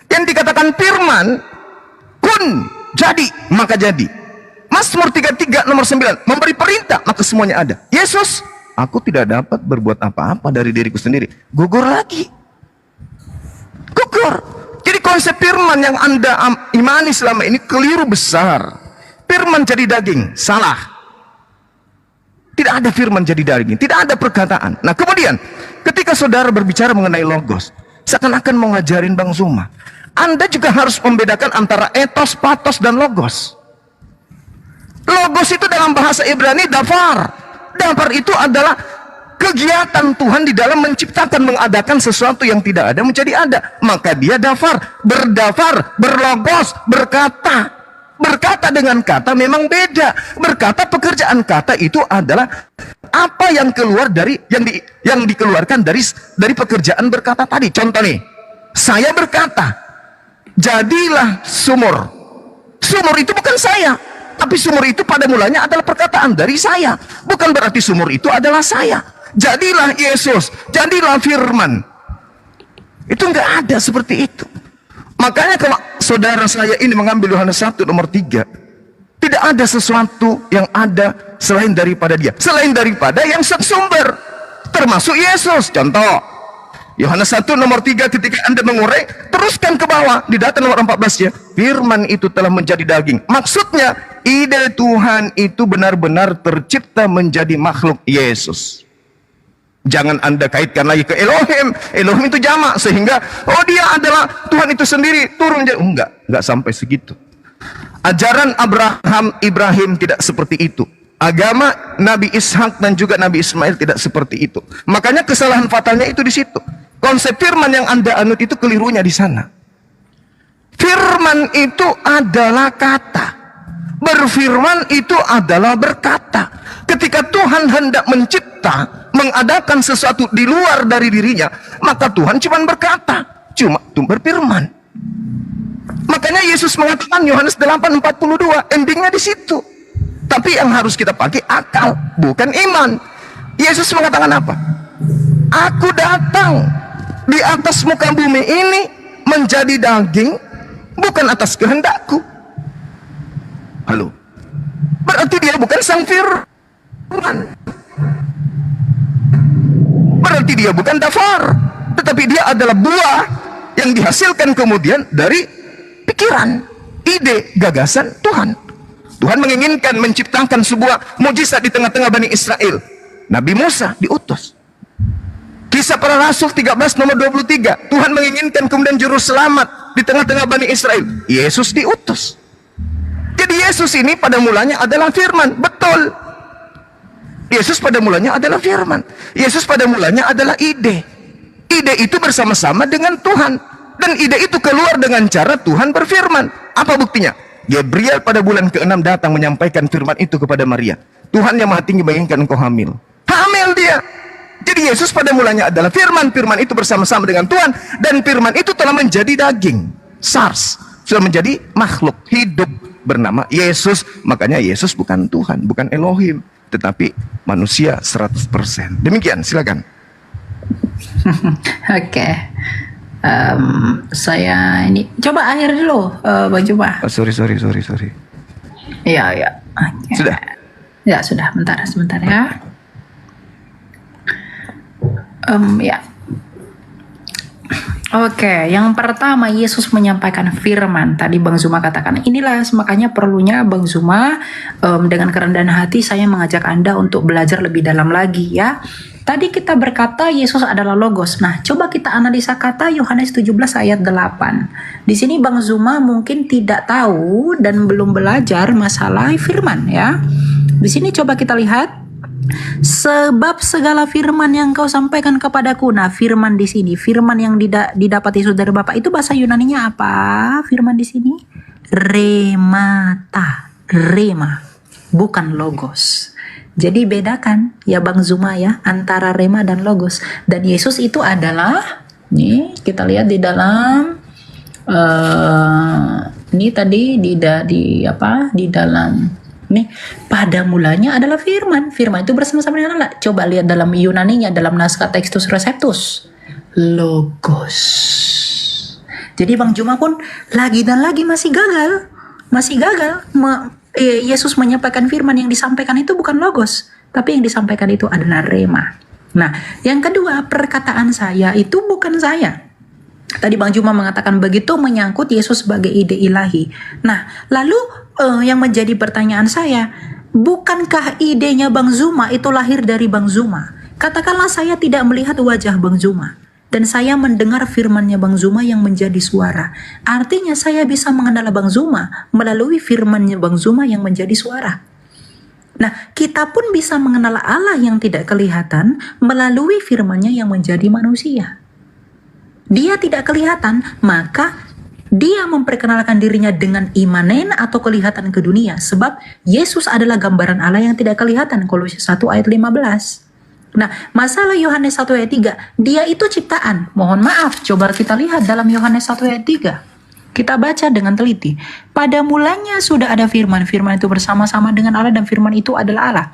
Yang dikatakan firman, kun, jadi, maka jadi. Mazmur 33 nomor 9, memberi perintah, maka semuanya ada. Yesus, aku tidak dapat berbuat apa-apa dari diriku sendiri. Gugur lagi. Gugur. Jadi konsep firman yang Anda imani selama ini keliru besar. Firman jadi daging, salah. Tidak ada firman jadi daging, tidak ada perkataan. Nah kemudian, ketika saudara berbicara mengenai logos, seakan-akan mau ngajarin Bang Zuma, Anda juga harus membedakan antara etos, patos, dan logos. Logos itu dalam bahasa Ibrani dafar. Dafar itu adalah kegiatan Tuhan di dalam menciptakan, mengadakan sesuatu yang tidak ada menjadi ada. Maka dia dafar, berlogos, berkata. Berkata dengan kata memang beda. Berkata, pekerjaan kata itu adalah apa yang keluar dari yang dikeluarkan dari pekerjaan berkata tadi. Contoh nih, saya berkata, jadilah sumur. Sumur itu bukan saya, tapi sumur itu pada mulanya adalah perkataan dari saya. Bukan berarti sumur itu adalah saya. Jadilah Yesus, jadilah firman. Itu enggak ada seperti itu. Makanya kalau saudara saya ini mengambil Yohanes 1 nomor 3, tidak ada sesuatu yang ada selain daripada dia, selain daripada yang sumber, termasuk Yesus. Contoh, Yohanes 1 nomor 3, ketika Anda mengurai, teruskan ke bawah di data nomor 14 ya, firman itu telah menjadi daging. Maksudnya ide Tuhan itu benar-benar tercipta menjadi makhluk Yesus. Jangan Anda kaitkan lagi ke Elohim. Elohim itu jamak, sehingga oh dia adalah Tuhan itu sendiri turun. Enggak sampai segitu. Ajaran Ibrahim tidak seperti itu. Agama Nabi Ishak dan juga Nabi Ismail tidak seperti itu. Makanya kesalahan fatalnya itu di situ. Konsep firman yang Anda anut itu kelirunya di sana. Firman itu adalah kata. Berfirman itu adalah berkata. Ketika Tuhan hendak mencipta, mengadakan sesuatu di luar dari dirinya, maka Tuhan cuma berkata, cuma berfirman. Makanya Yesus mengatakan Yohanes 8:42, endingnya di situ. Tapi yang harus kita pakai akal, bukan iman. Yesus mengatakan apa? Aku datang di atas muka bumi ini menjadi daging, bukan atas kehendakku. Halo. Berarti dia bukan sang firman. Berarti dia bukan dafar, tetapi dia adalah buah yang dihasilkan kemudian dari pikiran, ide, gagasan Tuhan. Tuhan menginginkan menciptakan sebuah mujizat di tengah-tengah Bani Israel. Nabi Musa diutus. Kisah para Rasul 13 nomor 23. Tuhan menginginkan kemudian juru selamat di tengah-tengah Bani Israel. Yesus diutus. Jadi Yesus ini pada mulanya adalah firman. Betul. Yesus pada mulanya adalah firman. Yesus pada mulanya adalah ide. Ide itu bersama-sama dengan Tuhan. Dan ide itu keluar dengan cara Tuhan berfirman. Apa buktinya? Gabriel pada bulan ke-6 datang menyampaikan firman itu kepada Maria. Tuhan yang Maha Tinggi menginginkan engkau hamil. Hamil dia. Jadi Yesus pada mulanya adalah firman. Firman itu bersama-sama dengan Tuhan. Dan firman itu telah menjadi daging. SARS. Sudah menjadi makhluk hidup bernama Yesus. Makanya Yesus bukan Tuhan, bukan Elohim, tetapi manusia 100%. Demikian, silakan. Oke. Saya ini coba akhir dulu, Bang Juma. Oh, sorry. Iya. Okay. Sudah? Ya sudah. Sebentar ya. Ya. Oke, yang pertama Yesus menyampaikan firman. Tadi Bang Zuma katakan, inilah makanya perlunya Bang Zuma dengan kerendahan hati saya mengajak Anda untuk belajar lebih dalam lagi ya. Tadi kita berkata Yesus adalah Logos. Nah, coba kita analisa kata Yohanes 17 ayat 8. Di sini Bang Zuma mungkin tidak tahu dan belum belajar masalah firman ya. Di sini coba kita lihat. Sebab segala firman yang kau sampaikan kepadaku. Nah, firman di sini, firman yang didapati saudara Bapak itu bahasa Yunaninya apa? Firman di sini remata, rema, bukan logos. Jadi bedakan ya Bang Zuma ya antara rema dan logos. Dan Yesus itu adalah, nih kita lihat di dalam ini tadi di dalam nih, pada mulanya adalah firman. Firman itu bersama-sama dengan Allah. Coba lihat dalam Yunaninya, dalam naskah Textus Receptus, logos. Jadi Bang Juma pun lagi dan lagi masih gagal. Yesus menyampaikan firman, yang disampaikan itu bukan logos, tapi yang disampaikan itu adalah rema. Nah, yang kedua, perkataan saya itu bukan saya. Tadi Bang Juma mengatakan begitu menyangkut Yesus sebagai ide ilahi. Nah, lalu yang menjadi pertanyaan saya, bukankah idenya Bang Zuma itu lahir dari Bang Zuma? Katakanlah saya tidak melihat wajah Bang Zuma, dan saya mendengar firmannya Bang Zuma yang menjadi suara. Artinya saya bisa mengenal Bang Zuma melalui firmannya Bang Zuma yang menjadi suara. Nah, kita pun bisa mengenal Allah yang tidak kelihatan melalui firmannya yang menjadi manusia. Dia tidak kelihatan, maka dia memperkenalkan dirinya dengan imanen atau kelihatan ke dunia. Sebab Yesus adalah gambaran Allah yang tidak kelihatan. Kolose 1 ayat 15. Nah, masalah Yohanes 1 ayat 3, dia itu ciptaan. Mohon maaf, coba kita lihat dalam Yohanes 1 ayat 3. Kita baca dengan teliti. Pada mulanya sudah ada firman. Firman itu bersama-sama dengan Allah dan firman itu adalah Allah.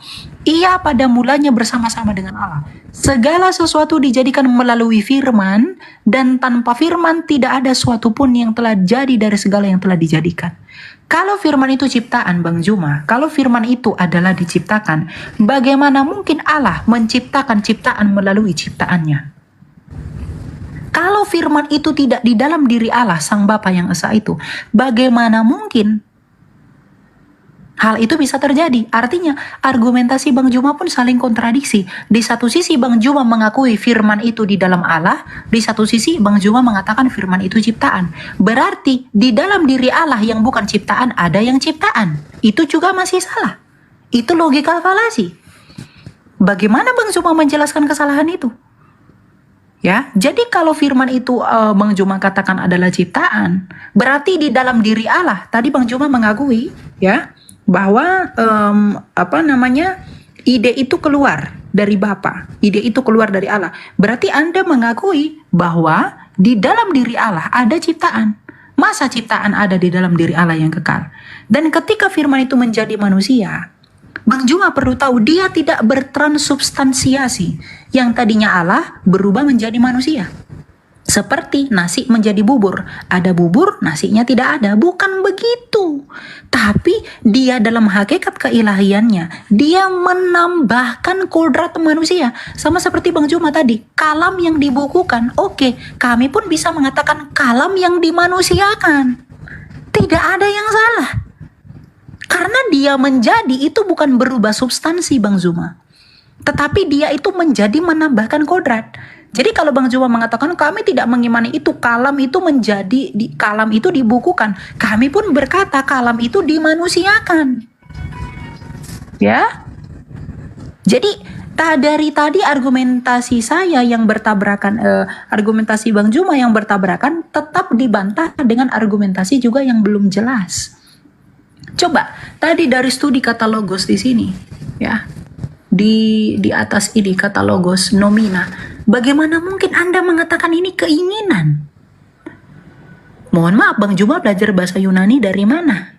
Ia pada mulanya bersama-sama dengan Allah. Segala sesuatu dijadikan melalui firman, dan tanpa firman tidak ada suatu pun yang telah jadi dari segala yang telah dijadikan. Kalau firman itu ciptaan Bang Juma, kalau firman itu adalah diciptakan, bagaimana mungkin Allah menciptakan ciptaan melalui ciptaannya? Kalau firman itu tidak di dalam diri Allah, Sang Bapa yang Esa itu, bagaimana mungkin hal itu bisa terjadi? Artinya, argumentasi Bang Juma pun saling kontradiksi. Di satu sisi Bang Juma mengakui firman itu di dalam Allah, di satu sisi Bang Juma mengatakan firman itu ciptaan. Berarti di dalam diri Allah yang bukan ciptaan ada yang ciptaan. Itu juga masih salah. Itu logika falasi. Bagaimana Bang Zuma menjelaskan kesalahan itu? Ya, jadi kalau firman itu Bang Zuma katakan adalah ciptaan, berarti di dalam diri Allah. Tadi Bang Zuma mengakui ya bahwa ide itu keluar dari Bapa, ide itu keluar dari Allah. Berarti Anda mengakui bahwa di dalam diri Allah ada ciptaan. Masa ciptaan ada di dalam diri Allah yang kekal? Dan ketika firman itu menjadi manusia, Bang Zuma perlu tahu dia tidak bertransubstansiasi. Yang tadinya Allah berubah menjadi manusia. Seperti nasi menjadi bubur. Ada bubur, nasinya tidak ada. Bukan begitu. Tapi dia dalam hakikat keilahiannya, dia menambahkan kodrat manusia. Sama seperti Bang Zuma tadi. Kalam yang dibukukan. Oke, kami pun bisa mengatakan kalam yang dimanusiakan. Tidak ada yang salah. Karena dia menjadi itu bukan berubah substansi Bang Zuma. Tetapi dia itu menjadi menambahkan kodrat. Jadi kalau Bang Zuma mengatakan kami tidak mengimani itu, kalam itu menjadi, kalam itu dibukukan. Kami pun berkata kalam itu dimanusiakan. Ya. Jadi dari tadi argumentasi saya yang bertabrakan, argumentasi Bang Zuma yang bertabrakan tetap dibantah dengan argumentasi juga yang belum jelas. Coba tadi dari studi kata logos di sini, ya, di atas ini kata logos nomina. Bagaimana mungkin Anda mengatakan ini keinginan? Mohon maaf, Bang Zuma belajar bahasa Yunani dari mana?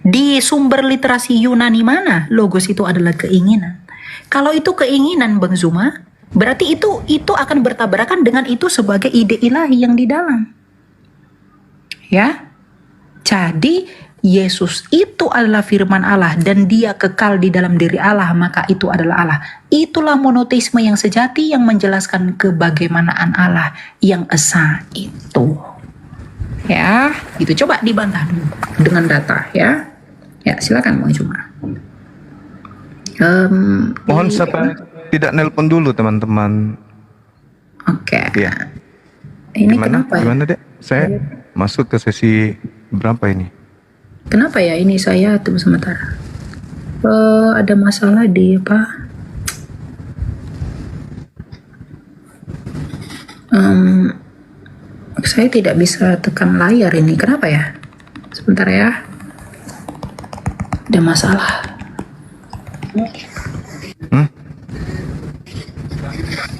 Di sumber literasi Yunani mana logos itu adalah keinginan? Kalau itu keinginan Bang Zuma, berarti itu akan bertabrakan dengan itu sebagai ide ilahi yang di dalam. Ya. Jadi Yesus itu adalah firman Allah dan dia kekal di dalam diri Allah, maka itu adalah Allah. Itulah monoteisme yang sejati yang menjelaskan kebagaimanaan Allah yang esa itu. Ya, gitu. Coba dibantah dulu dengan data ya. Ya, silakan Bang Zuma. Mohon siapa tidak nelpon dulu teman-teman. Oke. Ya. Ini kenapa ya? Gimana Dek? Saya masuk ke sesi berapa ini? Kenapa ya ini saya tunggu sebentar. Ada masalah di apa? Saya tidak bisa tekan layar ini. Kenapa ya? Sebentar ya. Ada masalah.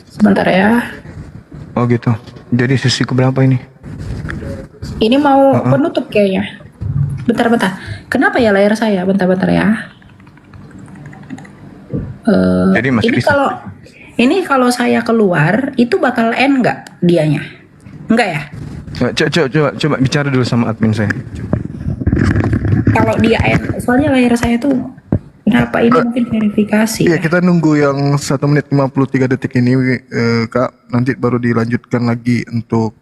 Sebentar ya. Oh gitu. Jadi sesi keberapa ini? Ini mau penutup kayaknya. Bentar. Kenapa ya layar saya? Bentar ya. Jadi masih ini bisa. kalau saya keluar itu bakal end nggak dianya? Enggak ya? Coba bicara dulu sama admin saya. Kalau dia end, soalnya layar saya tuh kenapa ini mungkin verifikasi. Iya, kita nunggu yang 1 menit 53 detik ini, Kak. Nanti baru dilanjutkan lagi untuk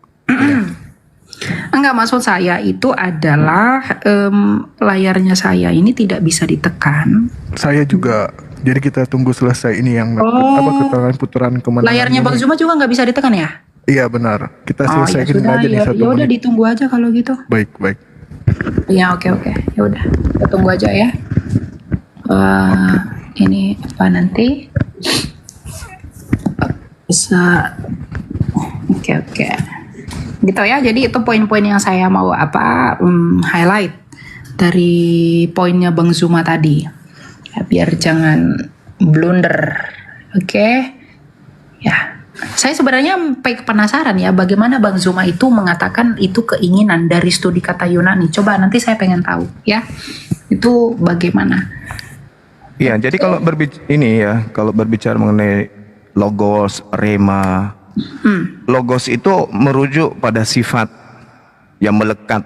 Enggak, maksud saya itu adalah layarnya saya ini tidak bisa ditekan. saya juga. Jadi kita tunggu selesai ini yang putaran kemana. Layarnya Bang Zuma juga nggak bisa ditekan ya? Iya benar. Kita Ya selesaikan sudah, aja di 1 ya udah menit. ditunggu aja kalau gitu. Baik. Ya oke. Ya udah, kita tunggu aja ya. Ini apa nanti? Bisa. Oke. Gitu ya. Jadi itu poin-poin yang saya mau highlight dari poinnya Bang Zuma tadi. Ya, biar jangan blunder. Oke. Ya. Saya sebenarnya penasaran ya bagaimana Bang Zuma itu mengatakan itu keinginan dari studi kata Yunani. Coba nanti saya pengen tahu ya. Itu bagaimana? Iya, jadi kalau berbicara mengenai logos, rema, logos itu merujuk pada sifat yang melekat,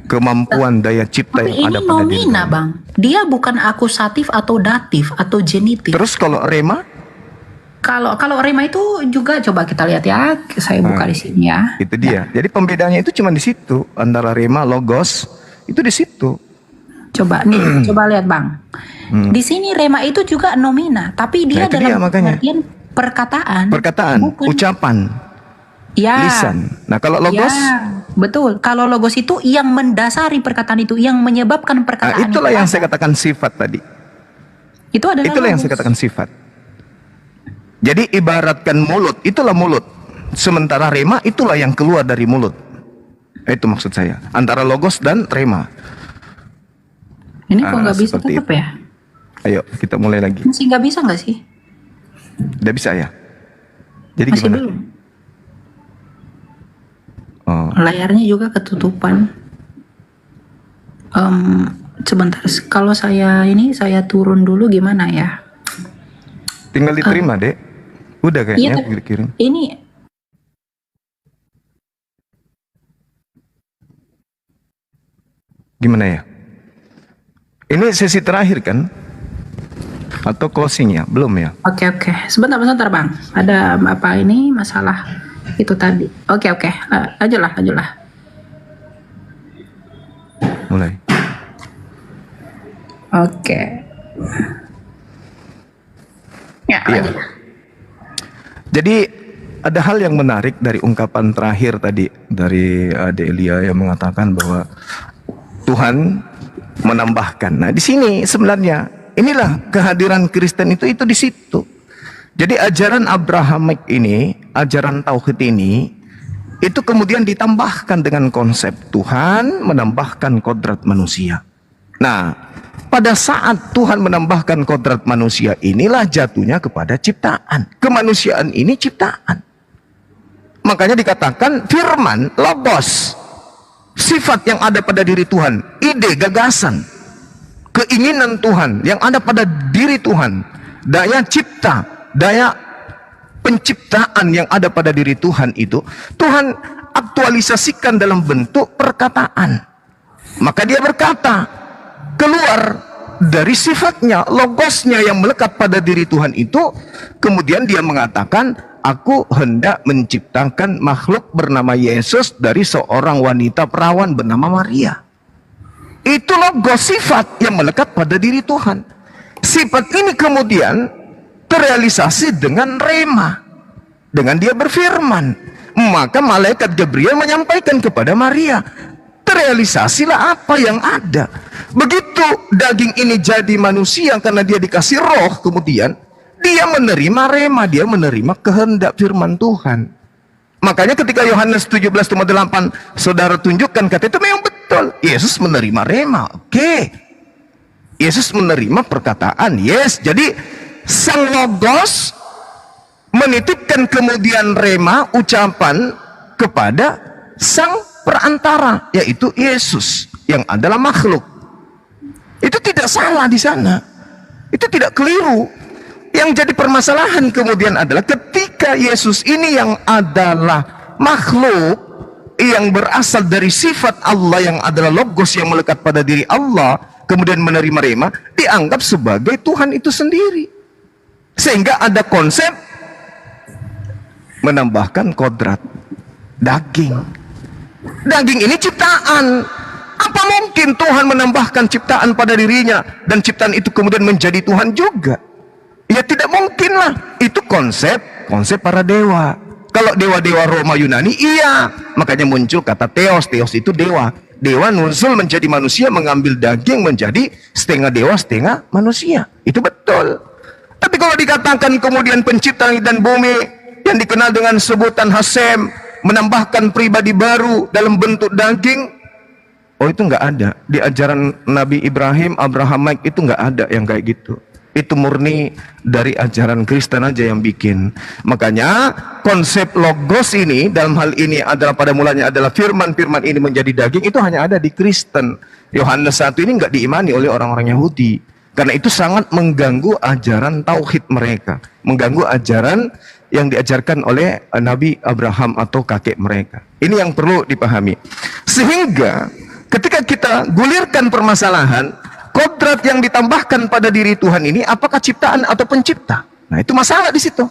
kemampuan daya cipta Tapi yang ada ini pada diri. nomina Bang. Dia bukan akusatif atau datif atau genitif. Terus kalau rema, Kalau rema itu juga coba kita lihat ya. Saya buka di sini ya. itu dia. Jadi pembedanya itu cuma di situ antara rema, logos itu di situ. Coba lihat Bang. Di sini rema itu juga nomina, tapi dia Nah, itu dalam dia, makanya. pengertian perkataan. Perkataan, ucapan, Ya. lisan. Nah kalau logos, Ya, betul. Kalau logos itu yang mendasari perkataan itu, yang menyebabkan nah, perkataan itulah itu yang ada. saya katakan sifat tadi. Itu adalah Itulah yang saya logos. katakan sifat. Jadi ibaratkan mulut, itulah mulut. Sementara rema itulah yang keluar dari mulut. Itu maksud saya. Antara logos dan rema. Ini kok nggak bisa Seperti tetap itu. ya? Ayo kita mulai lagi. Masih nggak bisa nggak sih? Udah bisa ya? Jadi Masih gimana? belum. Oh, Layarnya juga ketutupan. Sebentar, kalau saya turun dulu gimana ya? tinggal diterima, Dek. Udah Iya, kayaknya tapi dikirim. ini Gimana ya? Ini sesi terakhir kan? Atau closing ya? Belum ya? oke. Sebentar Bang. Ada apa ini masalah itu tadi? Oke. Lanjutlah. Mulai. Oke. Ya, Iya. lanjut. Jadi ada hal yang menarik dari ungkapan terakhir tadi dari Delia yang mengatakan bahwa Tuhan menambahkan. Nah, di sini sebenarnya inilah kehadiran Kristen itu di situ. Jadi ajaran Abrahamik ini, ajaran tauhid ini itu kemudian ditambahkan dengan konsep Tuhan menambahkan kodrat manusia. Nah, pada saat Tuhan menambahkan kodrat manusia inilah jatuhnya kepada ciptaan. Kemanusiaan ini ciptaan. Makanya dikatakan firman, logos, sifat yang ada pada diri Tuhan, ide, gagasan, keinginan Tuhan yang ada pada diri Tuhan, daya cipta, daya penciptaan yang ada pada diri Tuhan itu, Tuhan aktualisasikan dalam bentuk perkataan. Maka dia berkata, keluar dari sifatnya, logosnya yang melekat pada diri Tuhan itu, kemudian dia mengatakan, aku hendak menciptakan makhluk bernama Yesus dari seorang wanita perawan bernama Maria. Itu logos, sifat yang melekat pada diri Tuhan. Sifat ini kemudian terrealisasi dengan rema. Dengan dia berfirman. Maka malaikat Gabriel menyampaikan kepada Maria. Terrealisasilah apa yang ada. Begitu daging ini jadi manusia karena dia dikasih roh, kemudian dia menerima rema, dia menerima kehendak firman Tuhan. Makanya ketika Yohanes 17:8 saudara tunjukkan kata itu memang betul. Yesus menerima rema. Oke. Yesus menerima perkataan. Yes. Jadi sang logos menitipkan kemudian rema, ucapan kepada sang perantara, yaitu Yesus yang adalah makhluk. Itu tidak salah di sana. Itu tidak keliru. Yang jadi permasalahan kemudian adalah ketika Yesus ini yang adalah makhluk yang berasal dari sifat Allah yang adalah logos yang melekat pada diri Allah, kemudian menerima rema, dianggap sebagai Tuhan itu sendiri. Sehingga ada konsep menambahkan kodrat daging. Daging ini ciptaan. Apa mungkin Tuhan menambahkan ciptaan pada dirinya dan ciptaan itu kemudian menjadi Tuhan juga? Ya tidak mungkin lah. Itu konsep para dewa. Kalau dewa-dewa Roma Yunani, iya. Makanya muncul kata Theos. Theos itu dewa. Dewa nuzul menjadi manusia, mengambil daging menjadi setengah dewa, setengah manusia. Itu betul. Tapi kalau dikatakan kemudian pencipta langit dan bumi yang dikenal dengan sebutan Hasem, menambahkan pribadi baru dalam bentuk daging, oh itu nggak ada. Di ajaran Nabi Ibrahim, Abrahamik itu nggak ada yang kayak gitu. Itu murni dari ajaran Kristen aja yang bikin. Makanya konsep logos ini dalam hal ini adalah pada mulanya adalah firman-firman ini menjadi daging, itu hanya ada di Kristen. Yohanes 1 ini nggak diimani oleh orang-orang Yahudi. Karena itu sangat mengganggu ajaran tauhid mereka. Mengganggu ajaran yang diajarkan oleh Nabi Abraham atau kakek mereka. Ini yang perlu dipahami. Sehingga ketika kita gulirkan permasalahan, kodrat yang ditambahkan pada diri Tuhan ini apakah ciptaan atau pencipta? Nah, itu masalah di situ.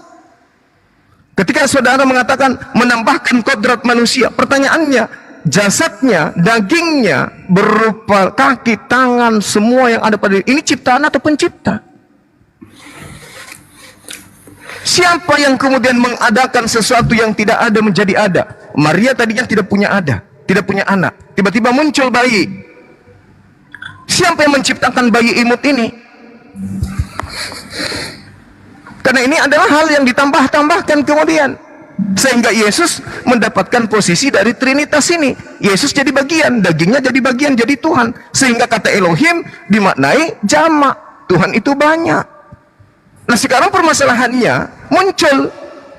Ketika saudara mengatakan menambahkan kodrat manusia, pertanyaannya, jasadnya, dagingnya berupa kaki, tangan, semua yang ada pada diri ini ciptaan atau pencipta? Siapa yang kemudian mengadakan sesuatu yang tidak ada menjadi ada? Maria tadinya tidak punya anak, tiba-tiba muncul bayi. Siapa yang menciptakan bayi imut ini? Karena ini adalah hal yang ditambah-tambahkan kemudian. Sehingga Yesus mendapatkan posisi dari Trinitas ini. Yesus jadi bagian, dagingnya jadi bagian, jadi Tuhan. Sehingga kata Elohim dimaknai jamak. Tuhan itu banyak. Nah sekarang permasalahannya muncul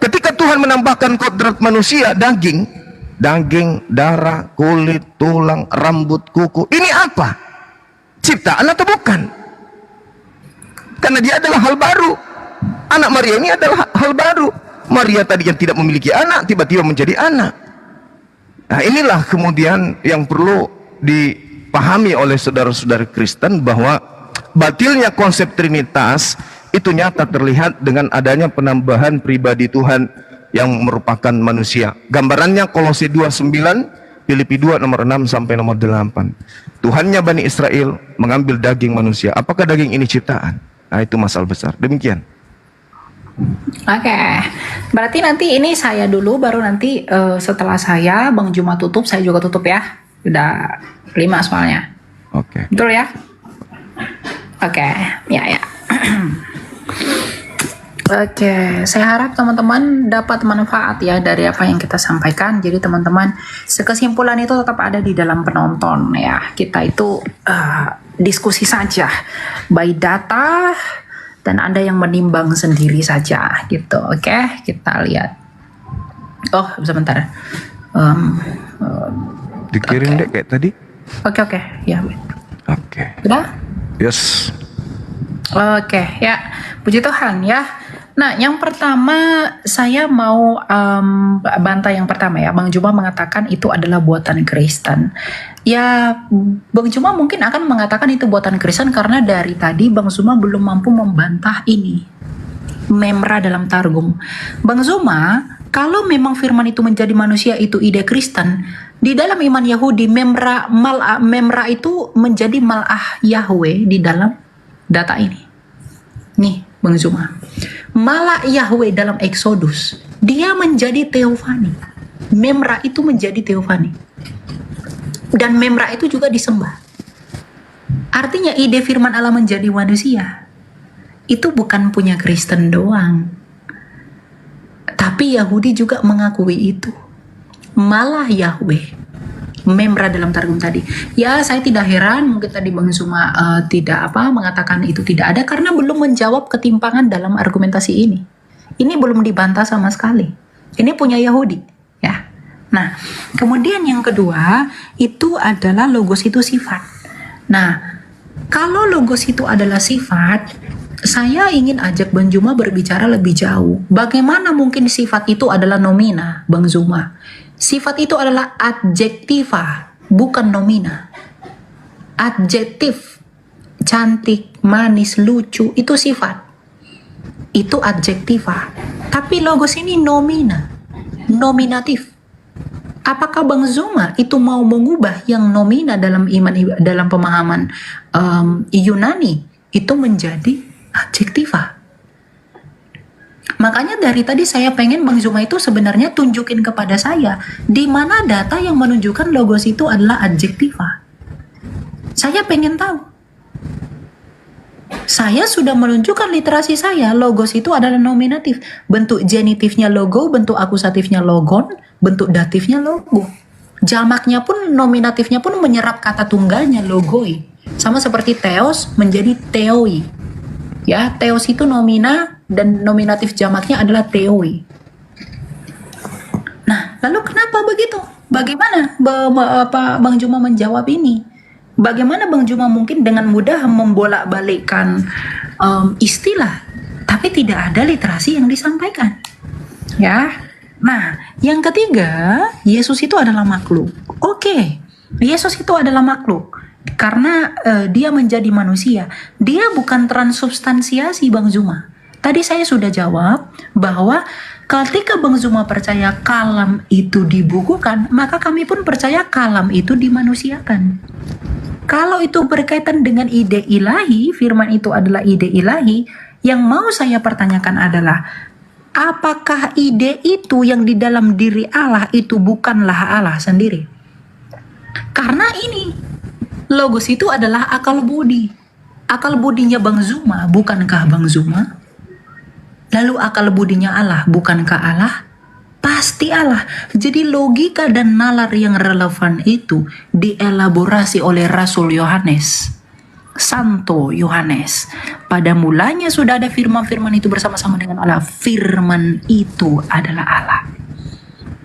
ketika Tuhan menambahkan kodrat manusia, daging, darah, kulit, tulang, rambut, kuku. Ini apa? Ciptaan atau bukan? Karena dia adalah hal baru. Anak Maria ini adalah hal baru. Maria tadi yang tidak memiliki anak, tiba-tiba menjadi anak. Nah inilah kemudian yang perlu dipahami oleh saudara-saudara Kristen, bahwa batilnya konsep Trinitas itu nyata terlihat dengan adanya penambahan pribadi Tuhan yang merupakan manusia. Gambarannya Kolose 2:9, Filipi 2 nomor 6 sampai nomor 8. Tuhannya Bani Israel mengambil daging manusia. Apakah daging ini ciptaan? Nah itu masalah besar. Demikian. Oke, berarti nanti ini saya dulu, baru nanti setelah saya Bang Juma tutup, saya juga tutup ya. Udah 5 soalnya. Oke. Betul ya? Oke, ya. Oke, saya harap teman-teman dapat manfaat ya dari apa yang kita sampaikan. Jadi teman-teman, kesimpulan itu tetap ada di dalam penonton ya. Kita itu diskusi saja by data, dan Anda yang menimbang sendiri saja gitu. Oke, kita lihat. Oh, sebentar. Dikirim deh kayak tadi. Oke, ya. Oke. Udah? Yes. Oke, ya. Puji Tuhan ya. Nah, yang pertama saya mau bantah yang pertama ya. Bang Juma mengatakan itu adalah buatan Kristen. Ya, Bang Juma mungkin akan mengatakan itu buatan Kristen karena dari tadi Bang Zuma belum mampu membantah ini. Memra dalam Targum. Bang Zuma, kalau memang firman itu menjadi manusia itu ide Kristen, di dalam iman Yahudi memra itu menjadi mal'ah Yahweh di dalam data ini. Nih, Bang Zuma. Malak Yahweh dalam Exodus, dia menjadi teofani. Memra itu menjadi teofani. Dan memra itu juga disembah. Artinya ide firman Allah menjadi manusia itu bukan punya Kristen doang. Tapi Yahudi juga mengakui itu. Malah Yahweh. Memra dalam Targum tadi. Ya, saya tidak heran mungkin tadi Bang Zuma tidak mengatakan itu tidak ada karena belum menjawab ketimpangan dalam argumentasi ini. Ini belum dibantah sama sekali. Ini punya Yahudi, ya. Nah, kemudian yang kedua itu adalah logos itu sifat. Nah, kalau logos itu adalah sifat, saya ingin ajak Bang Zuma berbicara lebih jauh. Bagaimana mungkin sifat itu adalah nomina, Bang Zuma? Sifat itu adalah adjektiva, bukan nomina. Adjektif, cantik, manis, lucu, itu sifat. Itu adjektiva. Tapi logos ini nomina, nominatif. Apakah Bang Zuma itu mau mengubah yang nomina dalam dalam pemahaman Yunani itu menjadi adjektiva? Makanya dari tadi saya pengen Bang Zuma itu sebenarnya tunjukin kepada saya di mana data yang menunjukkan logos itu adalah adjektiva. Saya pengen tahu. Saya sudah menunjukkan literasi saya, logos itu adalah nominatif. Bentuk genitifnya logo, bentuk akusatifnya logon, bentuk datifnya logo. Jamaknya pun, nominatifnya pun menyerap kata tunggalnya logoi. Sama seperti theos menjadi theoi. Ya, theos itu nomina dan nominatif jamaknya adalah theoi. Nah, lalu kenapa begitu? Bagaimana Bang Zuma menjawab ini? Bagaimana Bang Zuma mungkin dengan mudah membolak-balikkan istilah, tapi tidak ada literasi yang disampaikan, ya. Nah, yang ketiga, Yesus itu adalah makhluk. Oke, Yesus itu adalah makhluk karena dia menjadi manusia. Dia bukan transubstansiasi, Bang Zuma. Tadi saya sudah jawab bahwa ketika Bang Zuma percaya kalam itu dibukukan, maka kami pun percaya kalam itu dimanusiakan. Kalau itu berkaitan dengan ide ilahi, firman itu adalah ide ilahi, yang mau saya pertanyakan adalah, apakah ide itu yang di dalam diri Allah itu bukanlah Allah sendiri? Karena ini, logos itu adalah akal budi. Akal budinya Bang Zuma, bukankah Bang Zuma? Lalu akal budinya Allah, bukankah Allah? Pasti Allah. Jadi logika dan nalar yang relevan itu dielaborasi oleh Rasul Yohanes. Santo Yohanes. Pada mulanya sudah ada firman-firman itu bersama-sama dengan Allah. Firman itu adalah Allah.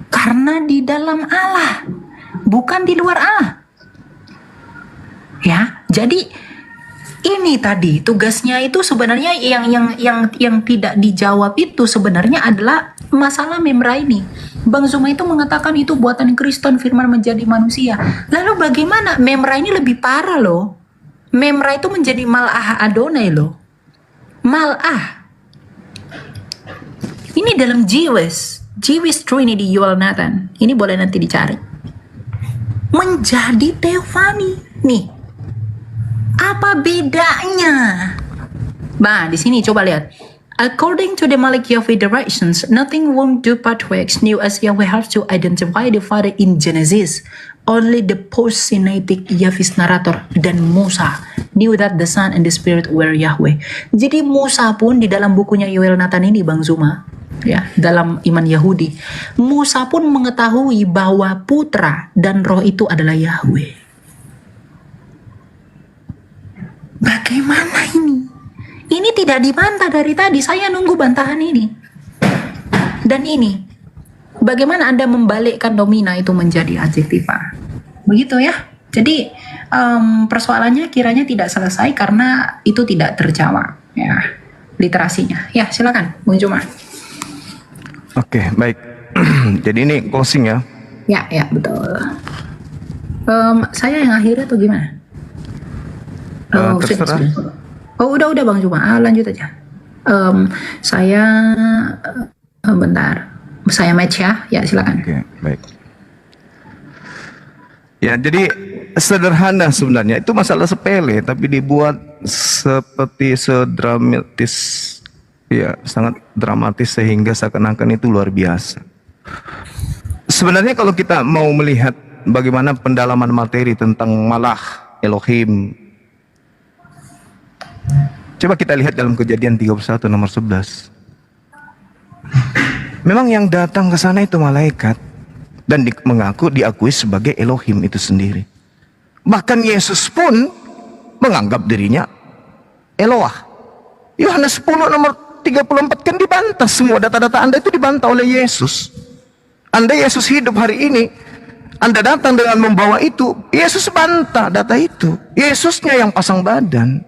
Karena di dalam Allah, bukan di luar Allah. Ya, jadi ini tadi tugasnya itu sebenarnya yang tidak dijawab itu sebenarnya adalah masalah Memra ini. Bang Zuma itu mengatakan itu buatan Kristen, firman menjadi manusia. Lalu bagaimana? Memra ini lebih parah loh. Memra itu menjadi Mal'ah Adonai loh. Mal'ah. Ini dalam Jewish Trinity Yuval Nathan. Ini boleh nanti dicari. Menjadi Theophany. Nih. Apa bedanya? Bah, di sini coba lihat. According to the Malik Yahweh directions, nothing won't do patriarchs new as Yahweh has to identify the Father in Genesis. Only the post-Sinaitic Yahweh's narrator dan Musa knew that the Son and the Spirit were Yahweh. Jadi Musa pun di dalam bukunya Yoel Nathan ini, Bang Zuma, ya, dalam iman Yahudi, Musa pun mengetahui bahwa putra dan roh itu adalah Yahweh. Bagaimana ini? Ini tidak dibantah dari tadi. Saya nunggu bantahan ini. Dan ini, bagaimana Anda membalikkan domina itu menjadi adjektiva? Begitu ya. Jadi persoalannya kiranya tidak selesai karena itu tidak terjawab. Ya, literasinya. Ya, silakan, Bung Juma. Oke, baik. Jadi ini closing ya. Ya, betul. Saya yang akhir atau gimana? Terserah. Oh, udah Bang Juma. Lanjut aja. Saya bentar. Saya match ya. Ya, silakan. Oke, baik. Ya, jadi sederhana sebenarnya. Itu masalah sepele, tapi dibuat seperti sedramatis, ya, sangat dramatis sehingga seakan-akan itu luar biasa. Sebenarnya kalau kita mau melihat bagaimana pendalaman materi tentang Malah, Elohim, coba kita lihat dalam Kejadian 31 nomor 11. Memang yang datang ke sana itu malaikat dan diakui sebagai Elohim itu sendiri. Bahkan Yesus pun menganggap dirinya Eloah. Yohanes 10 nomor 34 kan dibantah, semua data-data Anda itu dibantah oleh Yesus. Anda Yesus hidup hari ini, Anda datang dengan membawa itu, Yesus bantah data itu. Yesusnya yang pasang badan.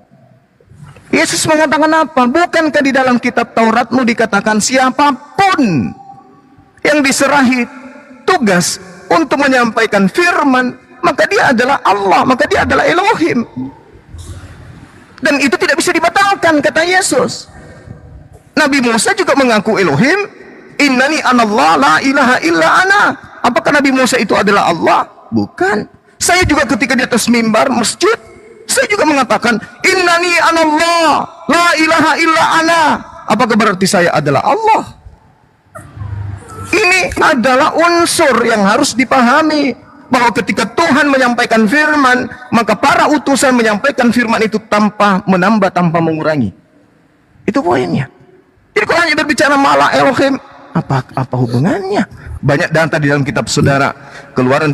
Yesus mengatakan apa? Bukankah di dalam kitab Tauratmu dikatakan siapapun yang diserahi tugas untuk menyampaikan firman, maka dia adalah Allah, maka dia adalah Elohim. Dan itu tidak bisa dibatalkan, kata Yesus. Nabi Musa juga mengaku Elohim. Innani anallah la ilaha illa ana. Apakah Nabi Musa itu adalah Allah? Bukan. Saya juga ketika di atas mimbar masjid, saya juga mengatakan innani anallah la ilaha illa ana. Apakah berarti saya adalah Allah? Ini adalah unsur yang harus dipahami, bahwa ketika Tuhan menyampaikan firman, maka para utusan menyampaikan firman itu tanpa menambah, tanpa mengurangi. Itu poinnya. Jadi kalau hanya berbicara Malah, Elohim, apa hubungannya? Banyak data di dalam kitab saudara. Keluaran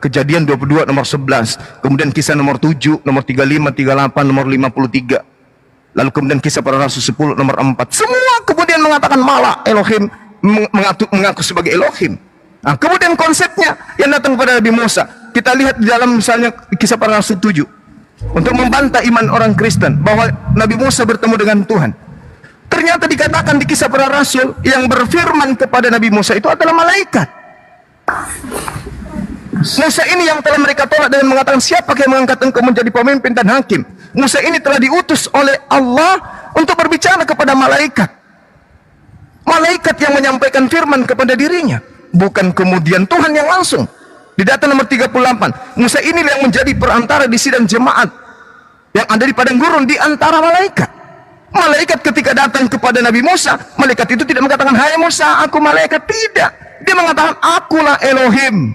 Kejadian 22 nomor 11, kemudian Kisah nomor 7, nomor 35, 38, nomor 53. Lalu kemudian Kisah para Rasul 10 nomor 4. Semua kemudian mengatakan Malah, Elohim, mengaku sebagai Elohim. Nah, kemudian konsepnya yang datang kepada Nabi Musa, kita lihat di dalam misalnya Kisah para Rasul 7, untuk membantah iman orang Kristen bahwa Nabi Musa bertemu dengan Tuhan. Ternyata dikatakan di Kisah para Rasul, yang berfirman kepada Nabi Musa itu adalah malaikat. Musa ini yang telah mereka tolak dan mengatakan, siapa yang mengangkat engkau menjadi pemimpin dan hakim? Musa ini telah diutus oleh Allah untuk berbicara kepada malaikat. Malaikat yang menyampaikan firman kepada dirinya, bukan kemudian Tuhan yang langsung. Di data nomor 38, Musa ini yang menjadi perantara di sidang jemaat yang ada di padang gurun di antara malaikat. Malaikat ketika datang kepada Nabi Musa, malaikat itu tidak mengatakan, hai Musa, aku malaikat. Tidak. Dia mengatakan, akulah Elohim.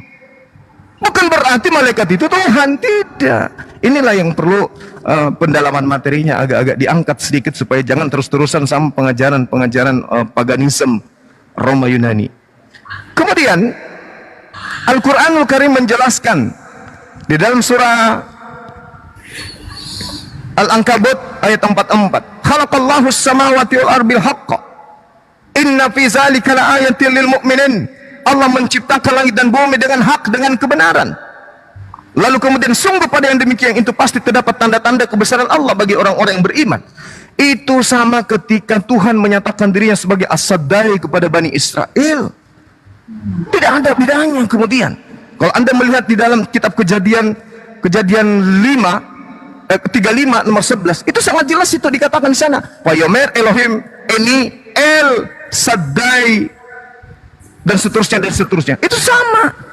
Bukan berarti malaikat itu Tuhan. Tidak. Inilah yang perlu pendalaman materinya agak-agak diangkat sedikit supaya jangan terus-terusan sama pengajaran-pengajaran paganisme Roma Yunani. Kemudian Al-Quranul Karim menjelaskan di dalam surah Al-Ankabut ayat 44, khalaqallahu as-samawati wal ardi bil haqq inna fi zalika laayatin lil mu'minin. Allah menciptakan langit dan bumi dengan hak, dengan kebenaran. Lalu kemudian sungguh pada yang demikian itu pasti terdapat tanda-tanda kebesaran Allah bagi orang-orang yang beriman. Itu sama ketika Tuhan menyatakan dirinya sebagai As-Saddai kepada Bani Israel. Tidak ada bedanya kemudian. Kalau Anda melihat di dalam kitab Kejadian 35 nomor 11, itu sangat jelas itu dikatakan di sana. Wa yomer Elohim ini El Saddai dan seterusnya. Itu sama.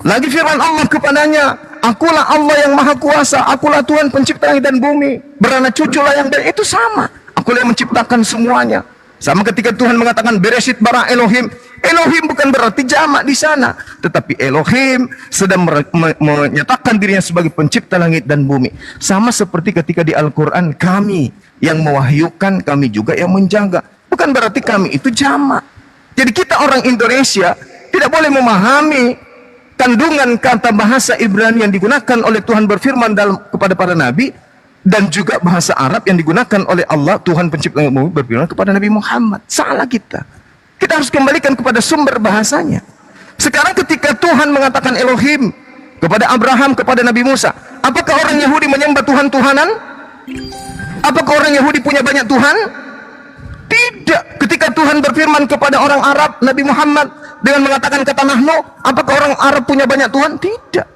Lagi firman Allah kepadanya, akulah Allah yang maha kuasa, akulah Tuhan pencipta langit dan bumi, beranak cuculah yang dari itu sama. Akulah yang menciptakan semuanya. Sama ketika Tuhan mengatakan Bereshit bara Elohim. Elohim bukan berarti jamak di sana, tetapi Elohim sedang menyatakan dirinya sebagai pencipta langit dan bumi. Sama seperti ketika di Al-Quran, kami yang mewahyukan, kami juga yang menjaga. Bukan berarti kami itu jamak. Jadi kita orang Indonesia tidak boleh memahami kandungan kata bahasa Ibrani yang digunakan oleh Tuhan berfirman kepada para nabi, dan juga bahasa Arab yang digunakan oleh Allah Tuhan pencipta langit dan bumi berfirman kepada Nabi Muhammad. Salah kita. Kita harus kembalikan kepada sumber bahasanya. Sekarang ketika Tuhan mengatakan Elohim kepada Abraham, kepada Nabi Musa, apakah orang Yahudi menyembah Tuhan-Tuhanan? Apakah orang Yahudi punya banyak Tuhan? Tidak. Ketika Tuhan berfirman kepada orang Arab, Nabi Muhammad dengan mengatakan kata nahnu, apakah orang Arab punya banyak Tuhan? Tidak.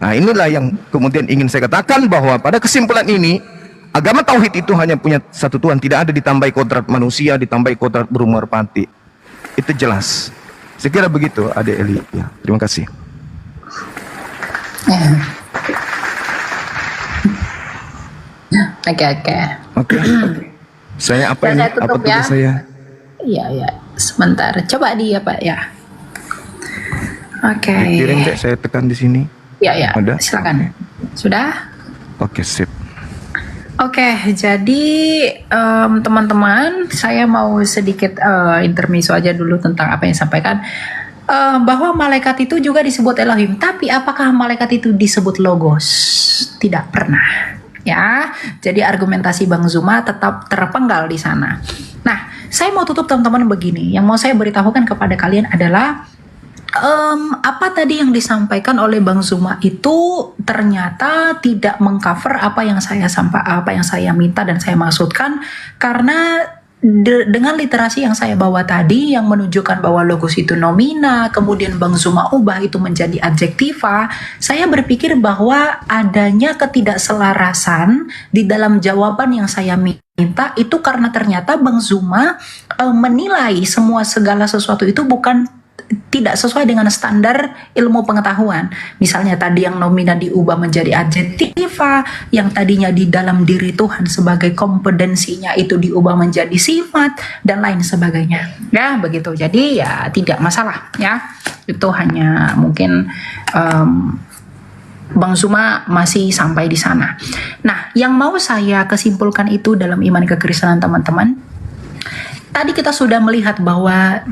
Nah, inilah yang kemudian ingin saya katakan, bahwa pada kesimpulan ini agama tauhid itu hanya punya satu Tuhan, tidak ada ditambahi kodrat manusia, ditambahi kodrat burung merpati. Itu jelas. Saya kira begitu, Adik Eli. Ya, terima kasih. Oke. Saya apa ini? Apa tugas ya? saya? Iya. Sebentar. Coba dia, Pak, ya. Oke. Kirim deh, saya tekan di sini. Ya. Ada? Silakan. Sudah? Oke, sip. Oke, jadi teman-teman, saya mau sedikit intermezzo aja dulu tentang apa yang disampaikan. Bahwa malaikat itu juga disebut Elohim, tapi apakah malaikat itu disebut Logos? Tidak pernah. Ya, jadi argumentasi Bang Zuma tetap terpenggal di sana. Nah, saya mau tutup teman-teman begini. Yang mau saya beritahukan kepada kalian adalah apa tadi yang disampaikan oleh Bang Zuma itu ternyata tidak mengcover apa yang saya minta dan saya maksudkan, karena dengan literasi yang saya bawa tadi yang menunjukkan bahwa logos itu nomina, kemudian Bang Zuma ubah itu menjadi adjektiva, saya berpikir bahwa adanya ketidakselarasan di dalam jawaban yang saya minta itu karena ternyata Bang Zuma menilai segala sesuatu itu tidak sesuai dengan standar ilmu pengetahuan. Misalnya tadi yang nomina diubah menjadi adjektiva, yang tadinya di dalam diri Tuhan sebagai kompetensinya itu diubah menjadi sifat, dan lain sebagainya. Ya, begitu. Jadi ya tidak masalah ya. Itu hanya mungkin Bang Zuma masih sampai di sana. Nah, yang mau saya kesimpulkan itu dalam iman kekristenan teman-teman. Tadi kita sudah melihat bahwa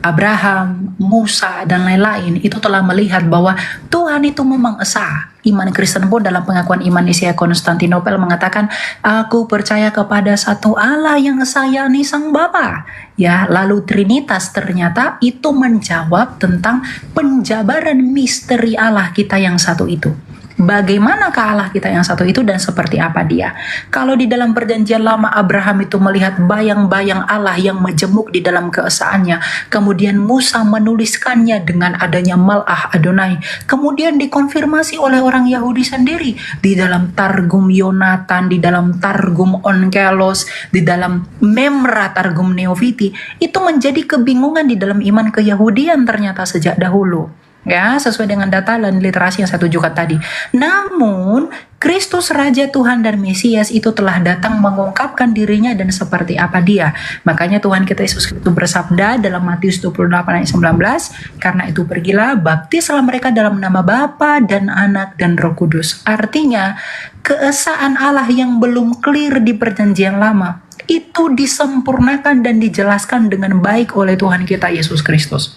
Abraham, Musa, dan lain-lain itu telah melihat bahwa Tuhan itu memang esa. Iman Kristen pun dalam pengakuan iman Nicea Konstantinopel mengatakan, aku percaya kepada satu Allah yang esa, yakni Sang Bapa. Ya, lalu Trinitas ternyata itu menjawab tentang penjabaran misteri Allah kita yang satu itu. Bagaimanakah Allah kita yang satu itu dan seperti apa dia? Kalau di dalam perjanjian lama Abraham itu melihat bayang-bayang Allah yang majemuk di dalam keesaannya, kemudian Musa menuliskannya dengan adanya Mal'ah Adonai, kemudian dikonfirmasi oleh orang Yahudi sendiri di dalam Targum Yonatan, di dalam Targum Onkelos, di dalam Memra Targum Neofiti, itu menjadi kebingungan di dalam iman keyahudian ternyata sejak dahulu. ya, sesuai dengan data dan literasi yang saya tunjukkan tadi. Namun, Kristus Raja Tuhan dan Mesias itu telah datang mengungkapkan dirinya dan seperti apa dia. Makanya Tuhan kita Yesus Kristus bersabda dalam Matius 28 ayat 19, karena itu pergilah, baptislah mereka dalam nama Bapa dan Anak dan Roh Kudus. Artinya, keesaan Allah yang belum clear di perjanjian lama, itu disempurnakan dan dijelaskan dengan baik oleh Tuhan kita Yesus Kristus.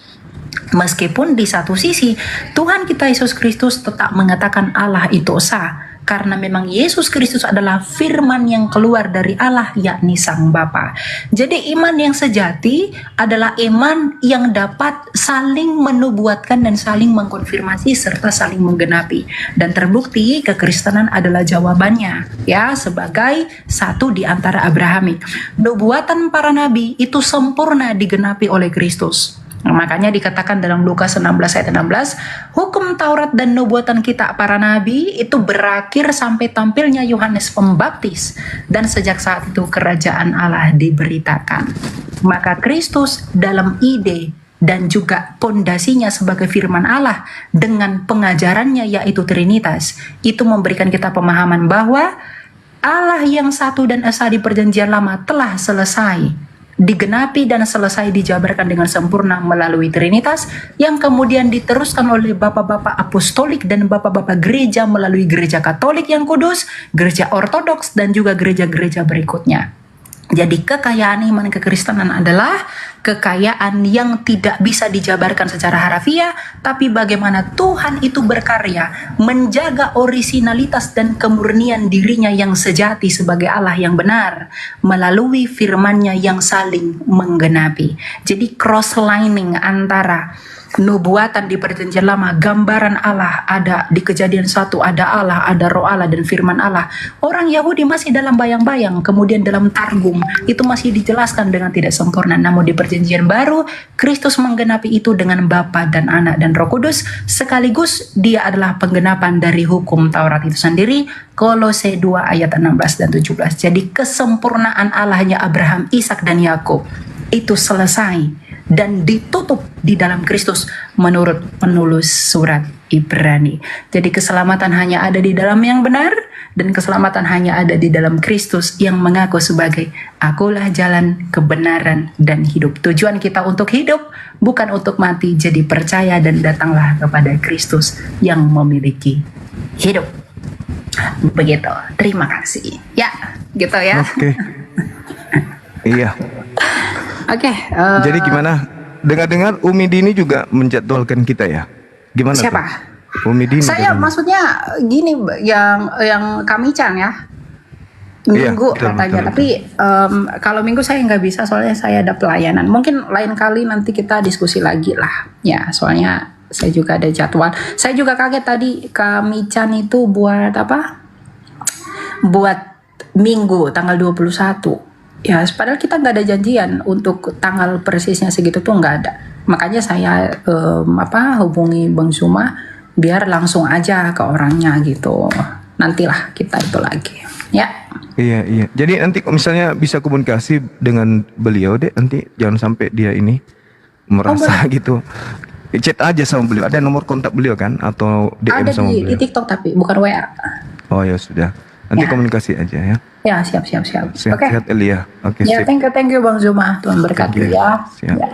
Meskipun di satu sisi Tuhan kita Yesus Kristus tetap mengatakan Allah itu esa, karena memang Yesus Kristus adalah firman yang keluar dari Allah, yakni Sang Bapa. Jadi iman yang sejati adalah iman yang dapat saling menubuatkan dan saling mengkonfirmasi serta saling menggenapi. Dan terbukti kekristenan adalah jawabannya, ya, sebagai satu di antara Abrahamik. Nubuatan para nabi itu sempurna digenapi oleh Kristus. Nah, makanya dikatakan dalam Lukas 16 ayat 16, hukum Taurat dan nubuatan kita para nabi itu berakhir sampai tampilnya Yohanes Pembaptis, dan sejak saat itu kerajaan Allah diberitakan. Maka Kristus dalam ide dan juga pondasinya sebagai firman Allah dengan pengajarannya yaitu Trinitas, itu memberikan kita pemahaman bahwa Allah yang satu dan esa di perjanjian lama telah selesai digenapi dan selesai dijabarkan dengan sempurna melalui Trinitas yang kemudian diteruskan oleh bapak-bapak apostolik dan bapak-bapak gereja melalui gereja Katolik yang kudus, gereja Ortodoks, dan juga gereja-gereja berikutnya. Jadi kekayaan iman kekristenan adalah kekayaan yang tidak bisa dijabarkan secara harafiah, tapi bagaimana Tuhan itu berkarya menjaga orisinalitas dan kemurnian dirinya yang sejati sebagai Allah yang benar melalui firman-Nya yang saling menggenapi. Jadi cross-lining antara nubuatan di perjanjian lama, gambaran Allah ada di Kejadian 1, ada Allah, ada Roh Allah dan firman Allah. Orang Yahudi masih dalam bayang-bayang, kemudian dalam Targum itu masih dijelaskan dengan tidak sempurna. Namun di perjanjian baru, Kristus menggenapi itu dengan Bapa dan Anak dan Roh Kudus, sekaligus dia adalah penggenapan dari hukum Taurat itu sendiri. Kolose 2 ayat 16 dan 17. Jadi kesempurnaan Allahnya Abraham, Ishak dan Yakub itu selesai dan ditutup di dalam Kristus menurut penulis surat Ibrani. Jadi keselamatan hanya ada di dalam yang benar, dan keselamatan hanya ada di dalam Kristus yang mengaku sebagai akulah jalan, kebenaran, dan hidup. Tujuan kita untuk hidup bukan untuk mati, jadi percaya dan datanglah kepada Kristus yang memiliki hidup. Begitu, terima kasih. Ya, gitu ya. Oke. Iya. Oke. Jadi gimana? Dengar-dengar Umi Dini juga menjadwalkan kita ya? Gimana Siapa? tuh? Umi Dini. Saya katanya. maksudnya gini, yang kami Chan ya. Minggu Iya, betul, katanya, betul. tapi kalau minggu saya nggak bisa soalnya saya ada pelayanan. Mungkin lain kali nanti kita diskusi lagi lah. Ya, soalnya saya juga ada jadwal. Saya juga kaget tadi kami Chan itu buat apa? Buat minggu tanggal 21. Ya, padahal kita nggak ada janjian untuk tanggal persisnya segitu tuh nggak ada. Makanya saya hubungi Bang Zuma biar langsung aja ke orangnya gitu. Nantilah kita itu lagi. Ya. Iya. Jadi nanti kalau misalnya bisa komunikasi dengan beliau deh, nanti jangan sampai dia ini merasa gitu. Chat aja sama beliau. Ada nomor kontak beliau kan? Atau DM Ada sama di beliau? TikTok tapi bukan WA. Oh ya sudah. Nanti Ya. komunikasi aja ya. Ya, siap. Oke. Sehat-sehat Elia. Oke, Ya, sip. thank you Bang Zuma. Tuhan berkati Thank you. ya. Siap. Ya.